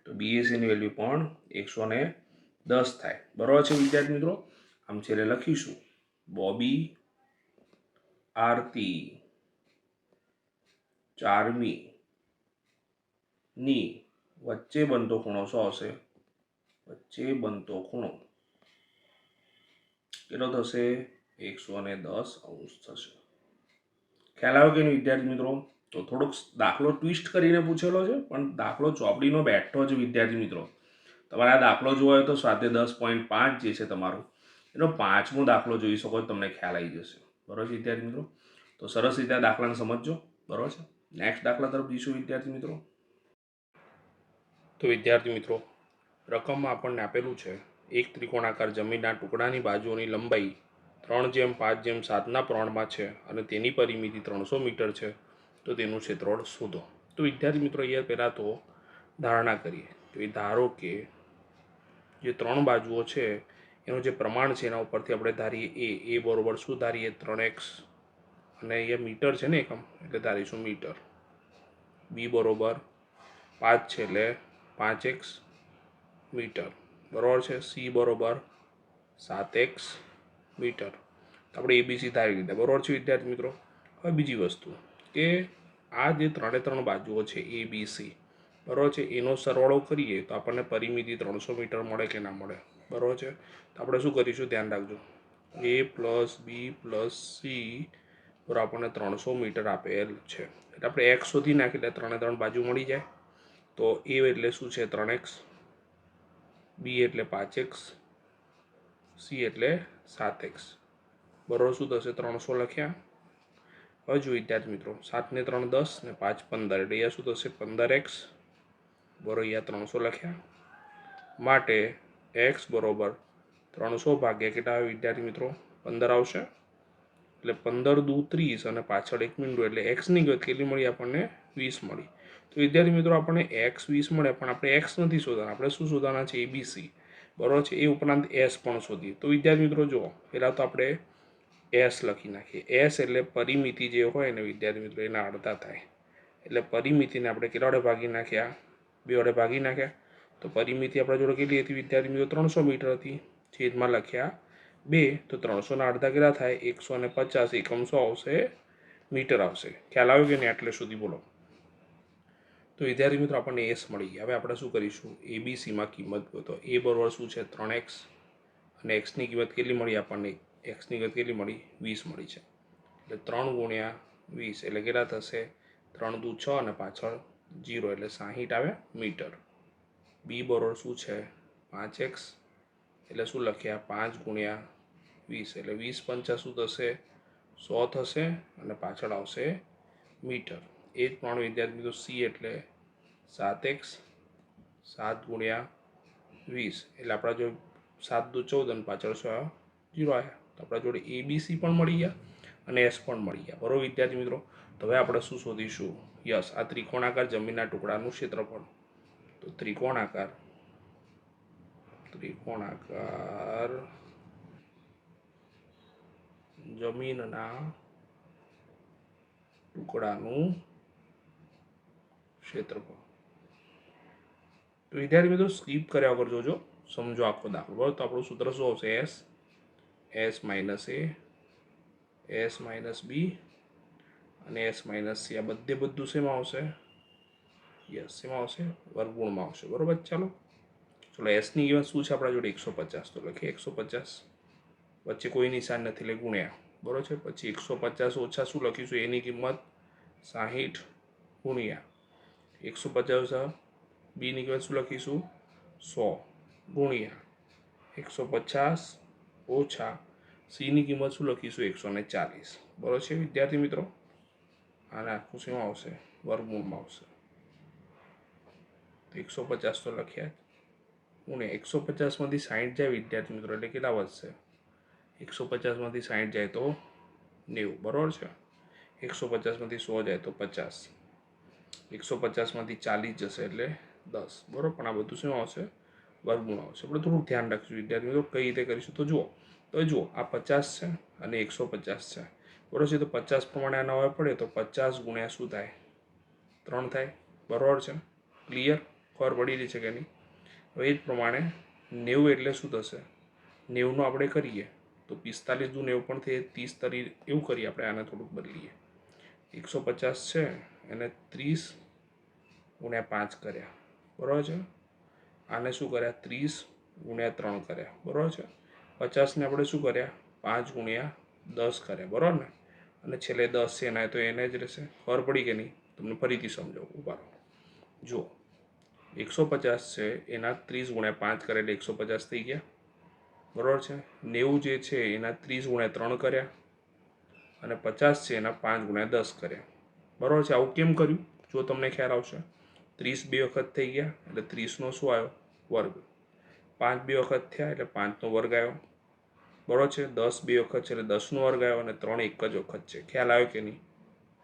તો BAC ની વેલ્યુ પણ 110 થાય. બરોબર છે વિદ્યાર્થી મિત્રો? આમ છેલ્લે લખીશું બોબી આરતી ચારમી ની વચ્ચે બનતો ખૂણો શું આવશે? વચ્ચે બનતો ખૂણો કેટલો થશે? 110 અંશ થશે. ખ્યાલ આવ્યો કે નહીં વિદ્યાર્થી મિત્રો? તો થોડોક દાખલો ટ્વિસ્ટ કરીને પૂછેલો છે, પણ દાખલો ચોપડીનો બેઠો છે વિદ્યાર્થી મિત્રો. તમારે આ દાખલો જોવો હોય તો સ્વાધ્યાય 10.5 જે છે તમારું, એનો 5મો દાખલો જોઈ શકો, તમને ખ્યાલ આવી જશે. બરોબર છે વિદ્યાર્થી મિત્રો? તો સરસ રીતે આ દાખલાને સમજજો. બરોબર છે? નેક્સ્ટ દાખલા તરફ જઈશું વિદ્યાર્થી મિત્રો. તો વિદ્યાર્થી મિત્રો, રકમમાં આપણને આપેલું છે એક ત્રિકોણાકાર જમીનના ટુકડાની બાજુઓની લંબાઈ 3:5:7 પ્રમાણમાં છે અને તેની પરિમિતિ 300 મીટર છે. તો તેનું ક્ષેત્રફળ શોધો. તો વિદ્યાર્થી મિત્રો, અહીંયા પહેલાં તો ધારણા કરીએ. તો એ ધારો કે જે 3 બાજુઓ છે એનું જે પ્રમાણ છે એના ઉપરથી આપણે ધારીએ એ બરોબર શું ધારીએ? 3x, અને અહીંયા મીટર છે ને એકમ, એટલે ધારીશું મીટર. બી બરોબર 5 છે એટલે 5x મીટર. બરોબર છે? સી બરોબર 7x મીટર. આપણે ABC ધારી લીધા. બરોબર છે વિદ્યાર્થી મિત્રો? હવે બીજી વસ્તુ કે આ જે 3 બાજુઓ છે ABC, બરોબર છે, એનો સરવાળો કરીએ તો આપણને પરિમિતિ 300 મીટર મળે કે ના મળે? બરોબર છે? તો આપણે શું કરીશું? ધ્યાન રાખજો. A + B + C બરાબર આપણને 300 મીટર આપેલ છે, એટલે આપણે x શોધી નાખીએ એટલે 3 બાજુ મળી જાય. તો A એટલે શું છે? 3x, B એટલે 5x, C એટલે 7x. બરોબર શું થશે? 300 લખ્યા. હવે જો વિદ્યાર્થી મિત્રો, 7 ને 3 10 ને 5 15, એટલે અહીંયા શું થશે? 15x. બરોબર, અહીંયા 300 લખ્યા. માટે x બરોબર 300 ભાગ્યા કેટલા આવે વિદ્યાર્થી મિત્રો? 15 આવશે. એટલે 15 દુ 30 અને પાછળ 1 મીંડું, એટલે એક્સની કિંમત કેટલી મળી આપણને? 20 મળી. તો વિદ્યાર્થી મિત્રો, આપણને x 20 મળે, પણ આપણે x નથી શોધવાના, આપણે શું શોધવાના છે? ABC. બરોબર છે? એ ઉપરાંત s પણ શોધીએ. તો વિદ્યાર્થી મિત્રો જુઓ, પહેલાં તો આપણે s લખી નાખીએ. s એટલે પરિમિતિ જે હોય ને વિદ્યાર્થી મિત્રો, એના અડધા થાય. એટલે પરિમિતિને આપણે કેટલા વડે ભાગી નાખ્યા? 2 વડે ભાગી નાખ્યા. તો પરિમિતિ આપણા જોડે કેટલી હતી વિદ્યાર્થી મિત્રો? 300 મીટર હતી. છેદમાં લખ્યા 2. તો 300 ના અડધા કેટલા થાય? 150. એકમ શું આવશે? મીટર આવશે. ખ્યાલ આવ્યો કે નહીં આટલે સુધી? બોલો. તો વિદ્યાર્થી મિત્રો, આપણને s મળી ગયા. હવે આપણે શું કરીશું? ABCમાં કિંમત ગોતો. A બરોબર શું છે? 3x, અને xની કિંમત કેટલી મળી આપણને? xની કિંમત કેટલી મળી? 20 મળી છે. એટલે 3 × 20 એટલે કેટલા થશે? 3 દુ 6 અને પાછળ 0 એટલે 60 આવે મીટર. B બરોબર શું છે? 5x, એટલે શું લખ્યા? 5 × 20 એટલે 20 પંચા શું થશે? 100 થશે, અને પાછળ આવશે મીટર. એ જ પ્રમાણે વિદ્યાર્થી મિત્રો, C એટલે 7x, 7 × 20 એટલે આપણા જો 7 દુ 14 અને પાછળ 0 આવ્યા. તો આપણા જોડે ABC પણ મળી ગયા અને S પણ મળી ગયા. બરોબર વિદ્યાર્થી મિત્રો? તો હવે આપણે શું શોધીશું? યસ, આ ત્રિકોણાકાર જમીનના ટુકડાનું ક્ષેત્રફળ. તો ત્રિકોણાકાર જમીનના ટુકડાનું ક્ષેત્રફળ. તો વિદ્યાર્થી મિત્રો, સ્કીપ કર્યા વગર જોજો, સમજો આખો દાખલો. બરાબર? તો આપણું સૂત્ર શું આવશે? એસ માઇનસ એ, એસ માઇનસ બી અને એસ માઇનસ સી. આ બધું શેમાં આવશે? યસ, શેમાં આવશે? વર્ગમૂળમાં આવશે. બરાબર. ચલો એસની કિંમત શું છે આપણા જોડે? 150. તો લખીએ 150, વચ્ચે કોઈ નિશાન નથી એટલે ગુણ્યા. બરાબર છે. પછી 150 ઓછા શું લખીશું? એની કિંમત 60 ગુણ્યા 150. બીની કિંમત શું લખીશું? 100 ગુણ્યા 150 ઓછા સીની કિંમત શું લખીશું? 140. બરાબર છે વિદ્યાર્થી મિત્રો. આને આખું શેમાં આવશે? વર્ગમૂળમાં આવશે. 150 તો લખ્યા ગુણ્યા 150માંથી 60 જાય વિદ્યાર્થી મિત્રો એટલે કેટલા વધશે? 150માંથી 60 જાય તો 90. બરાબર છે. 150માંથી 100 જાય તો 50. 150માંથી 40 જશે એટલે 10. બરાબર. પણ આ બધું શું આવશે? વર્ગમૂળ આવશે. આપણે થોડુંક ધ્યાન રાખીશું વિદ્યાર્થી મિત્રો, કઈ રીતે કરીશું તો જુઓ. આ 50 છે અને 150 છે. બરાબર છે. તો 50 પ્રમાણે આના હવે પડે તો 50 ગુણ્યા શું થાય? 3 થાય. બરાબર છે. ક્લિયર? ખબર પડી રહી છે કે નહીં? હવે એ જ પ્રમાણે 90 એટલે શું થશે? 90નું આપણે કરીએ તો 45 દુ 90 પણ થઈ, 30 તરી એવું કરીએ આપણે, આને થોડુંક બદલીએ. 150 છે એને 30 ગુણ્યા 5 કર્યા. બરાબર છે. આને શું કર્યા? 30 ગુણ્યા 3 કર્યા. બરાબર છે. 50ને આપણે શું કર્યા? 5 ગુણ્યા 10 કર્યા. બરાબર ને? અને છેલ્લે 10 છે એના તો એને જ રહેશે. ખબર પડી કે નહીં? તમને ફરીથી સમજાવું. ઉભા રહો. જુઓ 150 છે એના 30 ગુણ્યા 5 કર્યા એટલે 150 થઈ ગયા. બરાબર છે. 90 જે છે એના 30 ગુણ્યા 3 કર્યા અને 50 છે એના 5 ગુણ્યા 10 કર્યા. બરાબર છે. આવું કેમ કર્યું? જો તમને ખ્યાલ આવશે. 30 બે વખત થઈ ગયા એટલે 30નો શું આવ્યો? વર્ગ. 5 બે વખત થયા એટલે 5નો વર્ગ આવ્યો. બરાબર છે. 10 બે વખત છે એટલે 10નો વર્ગ આવ્યો અને 3 એક જ વખત છે. ખ્યાલ આવ્યો કે નહીં?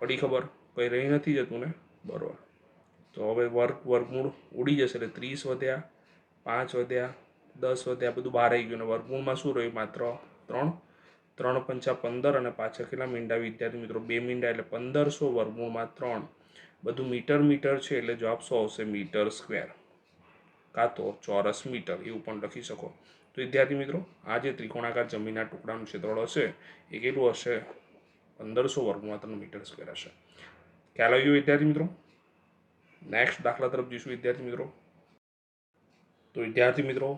પડી ખબર? કંઈ રહી નથી જતું ને? બરાબર. તો હવે વર્ગમૂળ ઉડી જશે એટલે 30 વધ્યા, 5 વધ્યા, 10 વધ્યા, બધું બહાર આવી ગયું. અને વર્ગમૂળમાં શું રહ્યું? માત્ર 3. 3 પંચા 15 અને પાછા કેટલા મીંડા વિદ્યાર્થી મિત્રો? 2 મીંડા એટલે 1500 વર્ગમૂળમાં 3. બધું મીટર છે એટલે જવાબ શું આવશે? મીટર સ્ક્વેર કાં તો ચોરસ મીટર એવું પણ લખી શકો. તો વિદ્યાર્થી મિત્રો, આ જે ત્રિકોણાકાર જમીનના ટુકડાનું ક્ષેત્રફળ હશે એ કેટલું હશે? 1500 વર્ગમૂળમાં 3 મીટર સ્ક્વેર હશે. ખ્યાલ આવી ગયો વિદ્યાર્થી મિત્રો? નેક્સ્ટ દાખલા તરફ જઈશું વિદ્યાર્થી મિત્રો. તો વિદ્યાર્થી મિત્રો,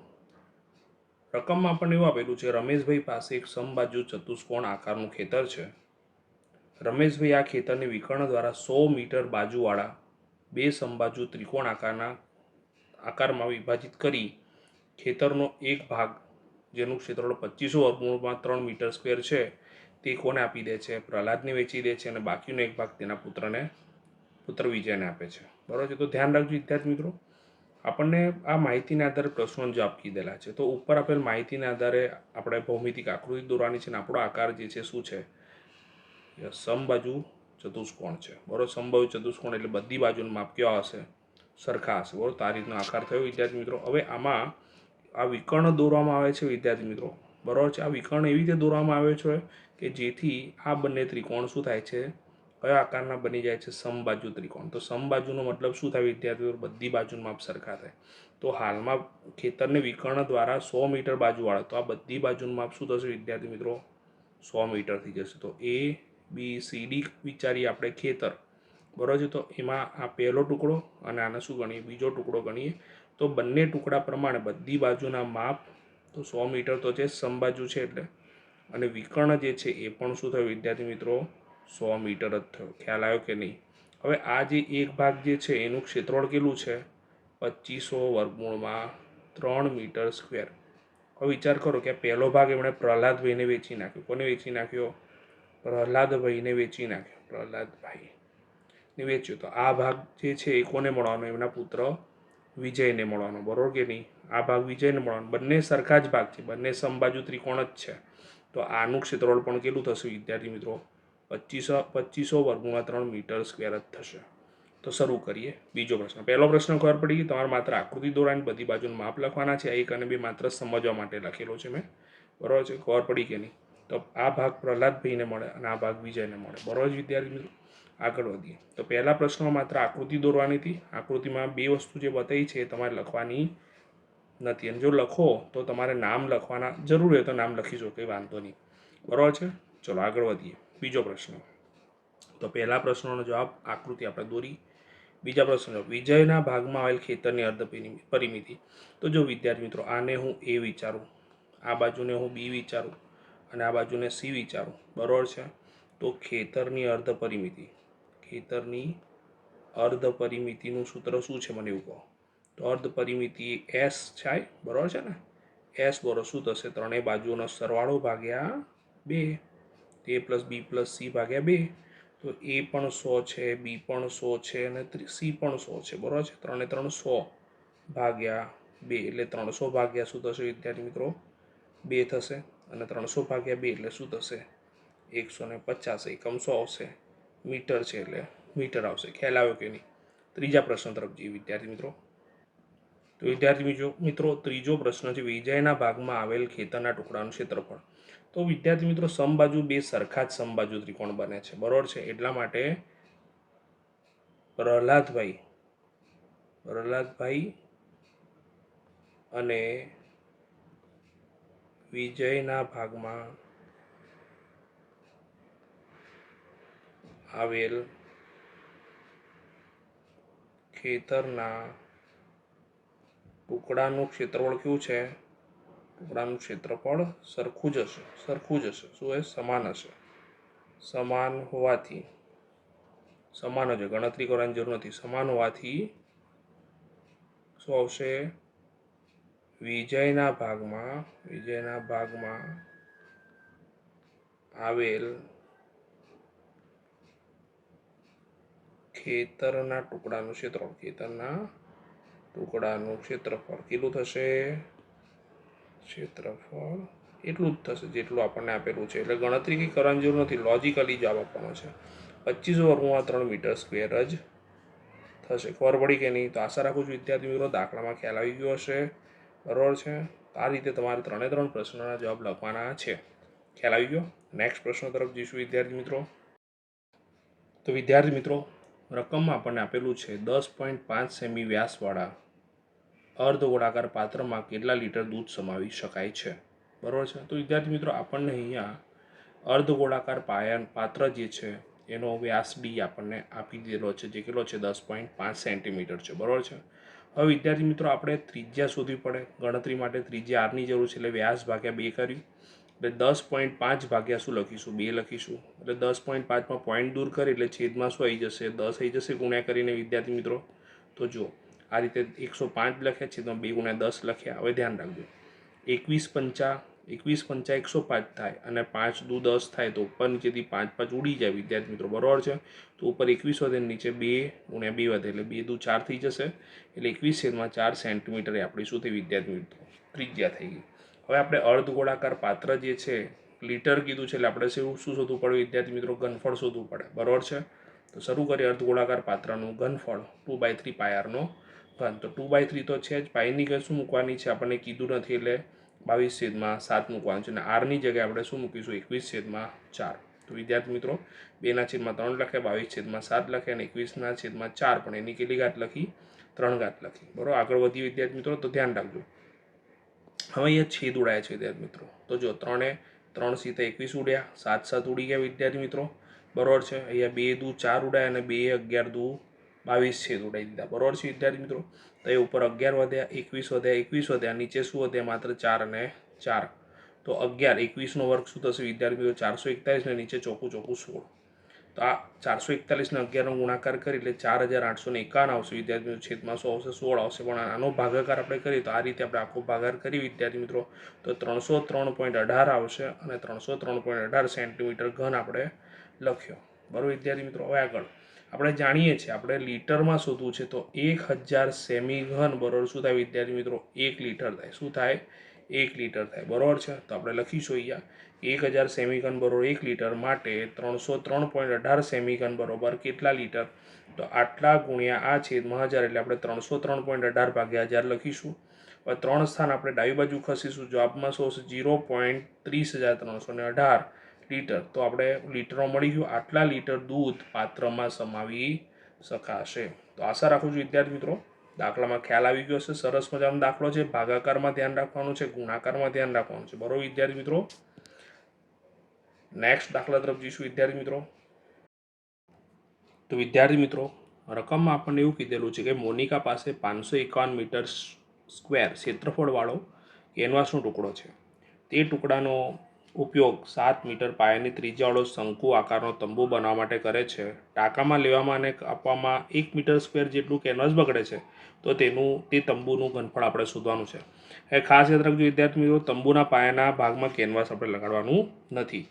રકમમાં આપણને એવું આપેલું છે, રમેશભાઈ પાસે એક સમબાજુ ચતુષ્કોણ આકારનું ખેતર છે. રમેશભાઈ આ ખેતરને વિકર્ણ દ્વારા 100 મીટર બાજુવાળા બે સમબાજુ ત્રિકોણ આકારમાં વિભાજિત કરી ખેતરનો એક ભાગ જેનું ક્ષેત્રફળ 2500 વર્ગમૂળમાં 3 મીટર સ્ક્વેર છે તે કોને આપી દે છે? પ્રહલાદને વેચી દે છે અને બાકીનો એક ભાગ તેના પુત્ર વિજયને આપે છે. બરાબર છે. તો ધ્યાન રાખજો વિદ્યાર્થી મિત્રો, આપણને આ માહિતીના આધારે પ્રશ્નો જવાબ કીધેલા છે. તો ઉપર આપેલ માહિતીના આધારે આપણે ભૌમિતિક આકૃતિ દોરવાની છે અને આપણો આકાર જે છે શું છે? સમબાજુ ચતુષ્કોણ છે. બરાબર. સમબાજુ ચતુષ્કોણ એટલે બધી બાજુનો માપ કેવા હશે? સરખા હશે. બરાબર. તો આ રીતનો આકાર થયો વિદ્યાર્થી મિત્રો. હવે આમાં આ વિકર્ણ દોરવામાં આવે છે વિદ્યાર્થી મિત્રો. બરાબર છે. આ વિકર્ણ એવી રીતે દોરવામાં આવે છે કે જેથી આ બંને ત્રિકોણ શું થાય છે? કયા આકારના બની જાય છે? સમબાજુ ત્રિકોણ. તો સમબાજુનો મતલબ શું થાય વિદ્યાર્થી મિત્રો? બધી બાજુનું માપ સરખા થાય. તો હાલમાં ખેતરને વિકર્ણ દ્વારા 100 મીટર બાજુવાળા, તો આ બધી બાજુનું માપ શું થશે વિદ્યાર્થી મિત્રો? 100 મીટર થઈ જશે. તો A B C D વિચારીએ આપણે ખેતર. બરાબર છે. તો એમાં આ પહેલો ટુકડો અને આને શું ગણીએ? બીજો ટુકડો ગણીએ. તો બંને ટુકડા પ્રમાણે બધી બાજુના માપ તો 100 મીટર તો છે, સમબાજુ છે એટલે, અને વિકર્ણ જે છે એ પણ શું થયું વિદ્યાર્થી મિત્રો? 100 મીટર જ થયો. ખ્યાલ આવ્યો કે નહીં? હવે આ જે એક ભાગ જે છે એનું ક્ષેત્રફળ કેટલું છે? 2500 વર્ગમૂળમાં 3 મીટર સ્ક્વેર. હવે વિચાર કરો કે પહેલો ભાગ એમણે પ્રહલાદભાઈને વેચી નાખ્યો. કોને વેચી નાખ્યો? પ્રહલાદભાઈને વેચી નાખ્યો. પ્રહલાદભાઈને વેચ્યો. તો આ ભાગ જે છે એ કોને મળવાનો? એમના પુત્ર વિજયને મળવાનો. બરોબર કે નહીં? આ ભાગ વિજયને મળવાનો. બંને સરખા જ ભાગ છે, બંને સમબાજુ ત્રિકોણ જ છે. તો આનું ક્ષેત્રફળ પણ કેટલું થશે વિદ્યાર્થી મિત્રો? 2500 વર્ગમૂળમાં 3 મીટર સ્ક્વેર જ થશે. તો શરૂ કરીએ બીજો પ્રશ્ન. પહેલો પ્રશ્ન ખબર પડી ગઈ? તમારે માત્ર આકૃતિ દોરાની બધી બાજુનું માપ લખવાના છે. 1 અને 2 માત્ર સમજવા માટે લખેલો છે મેં. બરાબર છે. ખબર પડી કે નહીં? તો આ ભાગ પ્રહલાદભાઈને મળે અને આ ભાગ વિજયને મળે. બરાબર છે વિદ્યાર્થી મિત્રો? આગળ વધીએ. તો પહેલા પ્રશ્નમાં માત્ર આકૃતિ દોરવાની હતી. આકૃતિમાં બે વસ્તુ જે બતાવી છે એ તમારે લખવાની નથી. અને જો લખો તો તમારે નામ લખવાના જરૂર હોય તો નામ લખી શકો, કંઈ વાંધો નહીં. બરાબર છે. ચલો આગળ વધીએ. બીજો પ્રશ્ન. તો પહેલા પ્રશ્નનો જવાબ આકૃતિ આપણે દોરી. બીજા પ્રશ્ન, વિજયના ભાગમાં આવેલ ખેતરની અર્ધ પરિમિતિ. તો જો વિદ્યાર્થી મિત્રો, આને હું એ વિચારું, આ બાજુને હું બી વિચારું અને આ બાજુને સી વિચારું. બરાબર છે. તો ખેતરની અર્ધ પરિમિતિ, ખેતરની અર્ધ પરિમિતિનું સૂત્ર શું છે મને એવું કહો. તો અર્ધ પરિમિતિ એસ થાય. બરાબર છે ને. એસ બરોબર શું થશે? ત્રણેય બાજુનો સરવાળો ભાગ્યા 2. એ પ્લસ બી પ્લસ સી ભાગ્યા 2. તો એ પણ 100 છે, બી પણ 100 છે અને સી પણ 100 છે. બરાબર છે. 3 3 100 ભાગ્યા 2 એટલે 300 ભાગ્યા શું થશે વિદ્યાર્થી મિત્રો? 2 થશે. અને 300 ભાગ્યા 2 એટલે શું થશે? 150. એકમ 100 આવશે. મીટર છે એટલે મીટર આવશે. ખ્યાલ આવ્યો કે નહીં? ત્રીજા પ્રશ્ન તરફ જઈએ વિદ્યાર્થી મિત્રો. તો વિદ્યાર્થી મિત્રો ત્રીજો પ્રશ્ન છે, વિજયના ભાગમાં આવેલ ખેતરના ટુકડાનું ક્ષેત્રફળ. તો વિદ્યાર્થી મિત્રો સમબાજુ બે સરખા જ સમબાજુ ત્રિકોણ બને છે. બરોબર છે. એટલા માટે પ્રહલાદભાઈ અને વિજયના ભાગમાં આવેલ ખેતરના ટુકડાનું ક્ષેત્રફળ કેવું છે? ટુકડાનું ક્ષેત્રફળ સરખું જ હશે. શું એ? સમાન હશે. સમાન હોવાથી, સમાન જ, ગણતરી કરવાની જરૂર નથી. સમાન હોવાથી શું આવશે? વિજયના ભાગમાં આવેલ ખેતરના ટુકડાનું ક્ષેત્રફળ કેટલું થશે? ક્ષેત્રફળ એટલું જ થશે જેટલું આપણને આપેલું છે. એટલે ગણતરી કંઈ કરવાની જરૂર નથી, લોજિકલી જવાબ આપવાનો છે. 25/3 મીટર સ્ક્વેર જ થશે. ખબર પડી કે નહીં? તો આશા રાખું છું વિદ્યાર્થી મિત્રો દાખલામાં ખ્યાલ આવી ગયો હશે. બરાબર છે. આ રીતે તમારે 3 પ્રશ્નોના જવાબ લખવાના છે. ખ્યાલ આવી ગયો? નેક્સ્ટ પ્રશ્ન તરફ જઈશું વિદ્યાર્થી મિત્રો. તો વિદ્યાર્થી મિત્રો રકમમાં આપણને આપેલું છે 10.5 સેમી વ્યાસવાળા અર્ધ ગોળાકાર પાત્રમાં કેટલા લીટર દૂધ સમાવી શકાય છે. બરાબર છે. તો વિદ્યાર્થી મિત્રો આપણને અહીંયા અર્ધ ગોળાકાર પાત્ર જે છે એનો વ્યાસ ડી આપણને આપી દીધેલો છે, જે કેટલો છે? 10.5 સેન્ટીમીટર છે. બરાબર છે. હવે વિદ્યાર્થી મિત્રો આપણે ત્રિજ્યા શોધવી પડે. ગણતરી માટે ત્રિજ્યા આરની જરૂર છે, એટલે વ્યાસ ભાગ્યા 2 કર્યું. એટલે 10.5 ભાગ્યા શું લખીશું? 2 લખીશું. એટલે 10.5માં પોઈન્ટ દૂર કરી એટલે છેદમાં શું આવી જશે? 10 આવી જશે ગુણ્યા કરીને વિદ્યાર્થી મિત્રો. તો જુઓ આ રીતે 105 લખ્યા, છેદમાં 2 × 10 લખ્યા. હવે ધ્યાન રાખજો, 21 પંચા 105 થાય અને 5 દુ 10 થાય તો ઉપર નીચેથી 5 5 ઉડી જાય વિદ્યાર્થી મિત્રો. બરાબર છે. તો ઉપર 21 વધે, નીચે 2 × 2 વધે એટલે 2 દુ 4 થઈ જશે. એટલે 21/4 સેન્ટીમીટર એ આપણી શું થઈ વિદ્યાર્થી મિત્રો? ત્રિજ્યા થઈ ગઈ. હવે આપણે અર્ધ ગોળાકાર પાત્ર જે છે લીટર કીધું છે એટલે આપણે શું શોધવું પડે વિદ્યાર્થી મિત્રો? ઘનફળ શોધવું પડે. બરાબર છે. તો શરૂ કરીએ અર્ધ ગોળાકાર પાત્રનું ઘનફળ 2/3 પાયરનો ઘન. તો 2/3 તો છે જ, પાઈની જગ્યાએ શું મૂકવાની છે આપણને કીધું નથી એટલે 22/7 મૂકવાનું છે. અને આરની જગ્યાએ આપણે શું મૂકીશું? 21/4. તો વિદ્યાર્થી મિત્રો 2/3 લખે, 22/7 લખે અને 21/4 પણ એની કેટલી ઘાત લખી? 3 ઘાત લખી. બરાબર. આગળ વધીએ વિદ્યાર્થી મિત્રો. તો ધ્યાન રાખજો, હવે અહીંયા છેદ ઉડાયા છે વિદ્યાર્થી મિત્રો. તો જો 3 × 21 ઉડ્યા, 7 7 ઉડી ગયા વિદ્યાર્થી મિત્રો. બરાબર છે. અહીંયા 2 દુ 4 ઉડાય અને 2 11 દુ 22 છેદ ઉડાવી દીધા. બરાબર છે વિદ્યાર્થી મિત્રો. તો એ ઉપર 11 વધ્યા, 21 વધ્યા, નીચે શું વધ્યા? માત્ર 4 અને 4. તો 11, 21નો વર્ગ શું થશે વિદ્યાર્થી મિત્રો? 441 ને નીચે ચોખ્ખું 16. તો આ 441 ને 11નો ગુણાકાર કરી એટલે 4851 આવશે વિદ્યાર્થી મિત્રો. છેદમાં 100 આવશે, 16 આવશે. પણ આનો ભાગાકાર આપણે કરીએ તો આ રીતે આપણે આખો ભાગાકાર કરી વિદ્યાર્થી મિત્રો તો 303.18 આવશે અને 303.18 સેન્ટીમીટર ઘન આપણે લખ્યો. બરાબર વિદ્યાર્થી મિત્રો. હવે આગળ આપણે જાણીએ છીએ આપણે લીટરમાં શોધવું છે તો 1000 સેમી ઘન બરાબર શું થાય વિદ્યાર્થી મિત્રો? 1 લીટર થાય. શું થાય? 1 લીટર થાય. બરાબર છે. તો આપણે લખીશું અહીંયા 1000 સેમી ઘન બરાબર 1 લીટર માટે 303.18 સેમી ઘન બરાબર કેટલા લીટર? તો આટલા ગુણ્યા આ છેદમાં 1000 એટલે આપણે 303.18 ભાગ્યા 1000 લખીશું. હવે 3 સ્થાન આપણે ડાબી બાજુ ખસીશું. જવાબમાં શું હશે? 0.30,318 લીટર. તો આપણે લીટરમાં મળી ગયું. આટલા લીટર દૂધ પાત્રમાં સમાવી શકાશે. તો આશા રાખું છું વિદ્યાર્થી મિત્રો દાખલામાં ખ્યાલ આવી ગયો હશે. સરસ મજાનો દાખલો છે. ભાગાકારમાં ધ્યાન રાખવાનું છે, ગુણાકારમાં ધ્યાન રાખવાનું છે. બરોબર વિદ્યાર્થી મિત્રો. નેક્સ્ટ દાખલા તરફ જઈશું વિદ્યાર્થી મિત્રો. તો વિદ્યાર્થી મિત્રો, રકમમાં આપણને એવું કીધેલું છે કે મોનિકા પાસે 551 મીટર સ્ક્વેર ક્ષેત્રફળવાળો કેનવાસનો ટુકડો છે. તે ટુકડાનો ઉપયોગ 7 મીટર પાયાની ત્રિજ્યાવાળો શંકુ આકારનો તંબુ બનાવવા માટે કરે છે. ટાંકામાં લેવામાં અને આપવામાં 1 મીટર સ્ક્વેર જેટલું કેનવાસ બગડે છે. તો તે તંબુનું ઘનફળ આપણે શોધવાનું છે. એ ખાસ યાદ રાખજો વિદ્યાર્થી મિત્રો, તંબુના પાયાના ભાગમાં કેનવાસ આપણે લગાડવાનું નથી.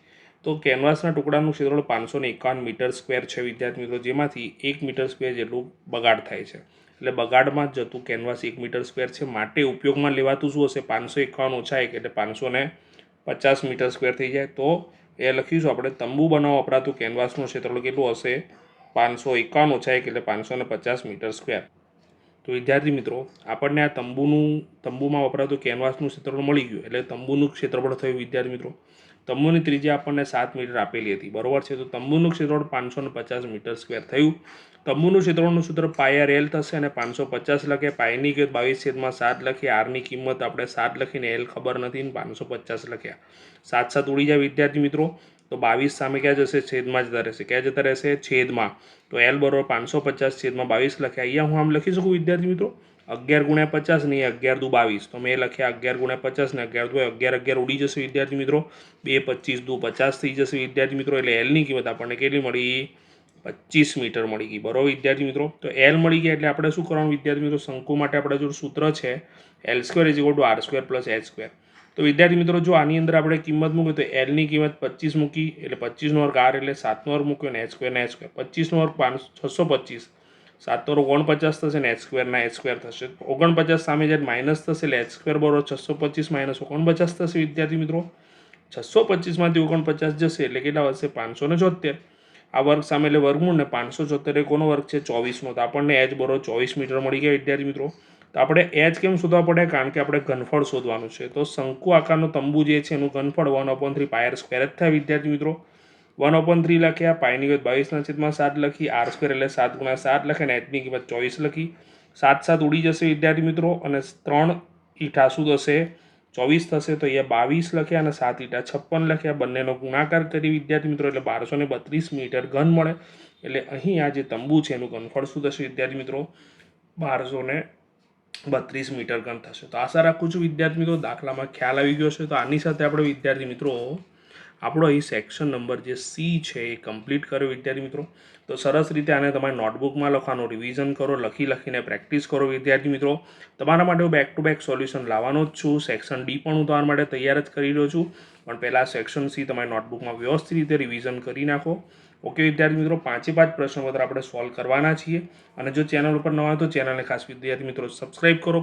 તો કેનવાસના ટુકડાનું ક્ષેત્રફળ 551 મીટર સ્ક્વેર છે વિદ્યાર્થી મિત્રો, જેમાંથી 1 મીટર સ્ક્વેર જેટલું બગાડ થાય છે. એટલે બગાડમાં જતું કેનવાસ 1 મીટર સ્ક્વેર છે. માટે ઉપયોગમાં લેવાતું શું હશે? 551 ઓછા 1 એટલે 550 મીટર સ્ક્વેર થઈ જાય. તો એ લખીશું આપણે, તંબુ બનાવવા વપરાતું કેનવાસનું ક્ષેત્રફળ કેટલું હશે? 551 ઓછા 1 એટલે 550 મીટર સ્ક્વેર. તો વિદ્યાર્થી મિત્રો, આપણને આ તંબુમાં વપરાતું કેનવાસનું ક્ષેત્રફળ મળી ગયું. એટલે તંબુનું ક્ષેત્રફળ થયું વિદ્યાર્થી મિત્રો. તંબુની ત્રિજ્યા આપણને 7 મીટર આપેલી હતી, બરોબર છે. તો તંબુનું ક્ષેત્રફળ 550 મીટર સ્ક્વેર થયું. તંબુનું ક્ષેત્રફળનું સૂત્ર પાય એલ થશે અને 550 લખે, પાયની કિંમત 22/7 લખી, આરની કિંમત આપણે 7 લખીને એલ ખબર નથી, 550 લખ્યા. 7 7 ઉડી જાય વિદ્યાર્થી મિત્રો. તો 22 સામે ક્યાં જશે? છેદમાં જતા રહેશે. ક્યાં જતા રહેશે? છેદમાં. તો એલ બરોબર 550 છેદમાં 22 લખ્યા. અહીંયા હું આમ લખી શકું વિદ્યાર્થી મિત્રો, 11 × 50 નહીં, 11 દુ 22. તો મેં લખ્યા 11 × 50 ને 11 દુ 11, 11 ઉડી જશે વિદ્યાર્થી મિત્રો. 2 25 દુ 50 થઈ જશે વિદ્યાર્થી મિત્રો. એટલે એલની કિંમત આપણને કેટલી મળી? 25 મીટર મળી ગઈ, બરોબર વિદ્યાર્થી મિત્રો. તો એલ મળી ગયા એટલે આપણે શું કરવાનું વિદ્યાર્થી મિત્રો? શંકુ માટે આપણે જો સૂત્ર છે L² = R² + H². તો વિદ્યાર્થી મિત્રો, જો આની અંદર આપણે કિંમત મૂકીએ તો એલની કિંમત 25 મૂકી એટલે 25 નો વર્ગ R એટલે 7 નો વર્ગ મૂક્યો ને H² ના H². 25 નો વર્ગ 625, 7 નો વર્ગ 49 થશે ને H² ના H² થશે. 49 સામે જ્યારે માઇનસ થશે એટલે H² બરોબર 625 - 49 થશે વિદ્યાર્થી મિત્રો. 625 માંથી 49 જશે એટલે કેટલા વધશે? 574. આ વર્ગ સામે એટલે વર્ગમૂળ ને 574 એ કોનો વર્ગ છે? 24 નો. તો આપણને H બરોબર 24 મીટર મળી ગયા વિદ્યાર્થી મિત્રો. તો આપણે H કેમ શોધવા પડે? કારણ કે આપણે ઘનફળ શોધવાનું છે. તો શંકુ આકારનો તંબુ જે છે એનું ઘનફળ 1/3 પાય સ્ક્વેર જ થાય વિદ્યાર્થી મિત્રો. 1/3 લખ્યા, પાયની કિંમત 22/7 લખી, R² એટલે 7 × 7 લખે ને Hની કિંમત 24 લખી. 7 7 ઉડી જશે વિદ્યાર્થી મિત્રો અને 3 ઈંઠા શું થશે? 24 થશે. તો અહીંયા 22 લખ્યા અને 7 ઈંટા 56 લખ્યા. બંનેનો ગુણાકાર કરી વિદ્યાર્થી મિત્રો એટલે 1232 મીટર ઘન મળે. એટલે અહીં આ જે તંબુ છે એનું ઘનફળ શું થશે વિદ્યાર્થી મિત્રો? 1232 મીટર ઘન થશે. તો આશા રાખું છું વિદ્યાર્થી મિત્રો દાખલામાં ખ્યાલ આવી ગયો છે. તો આની સાથે આપણે વિદ્યાર્થી મિત્રો આપણો અહીં સેક્શન નંબર જે સી છે એ કમ્પ્લીટ કર્યો વિદ્યાર્થી મિત્રો. તો સરસ રીતે આને તમારી નોટબુકમાં લખવાનું, રિવિઝન કરો, લખીને પ્રેક્ટિસ કરો વિદ્યાર્થી મિત્રો. તમારા માટે હું બેક ટુ બેક સોલ્યુશન લાવવાનો જ છું. સેક્શન ડી પણ હું તમારા માટે તૈયાર જ કરી રહ્યો છું, પણ પહેલાં સેક્શન સી તમારી નોટબુકમાં વ્યવસ્થિત રીતે રિવિઝન કરી નાખો. ઓકે વિદ્યાર્થી મિત્રો, 5 પ્રશ્નપત્ર આપણે સોલ્વ કરવાના છીએ. અને જો ચેનલ ઉપર નવા હોય તો ચેનલને ખાસ વિદ્યાર્થી મિત્રો સબસ્ક્રાઈબ કરો.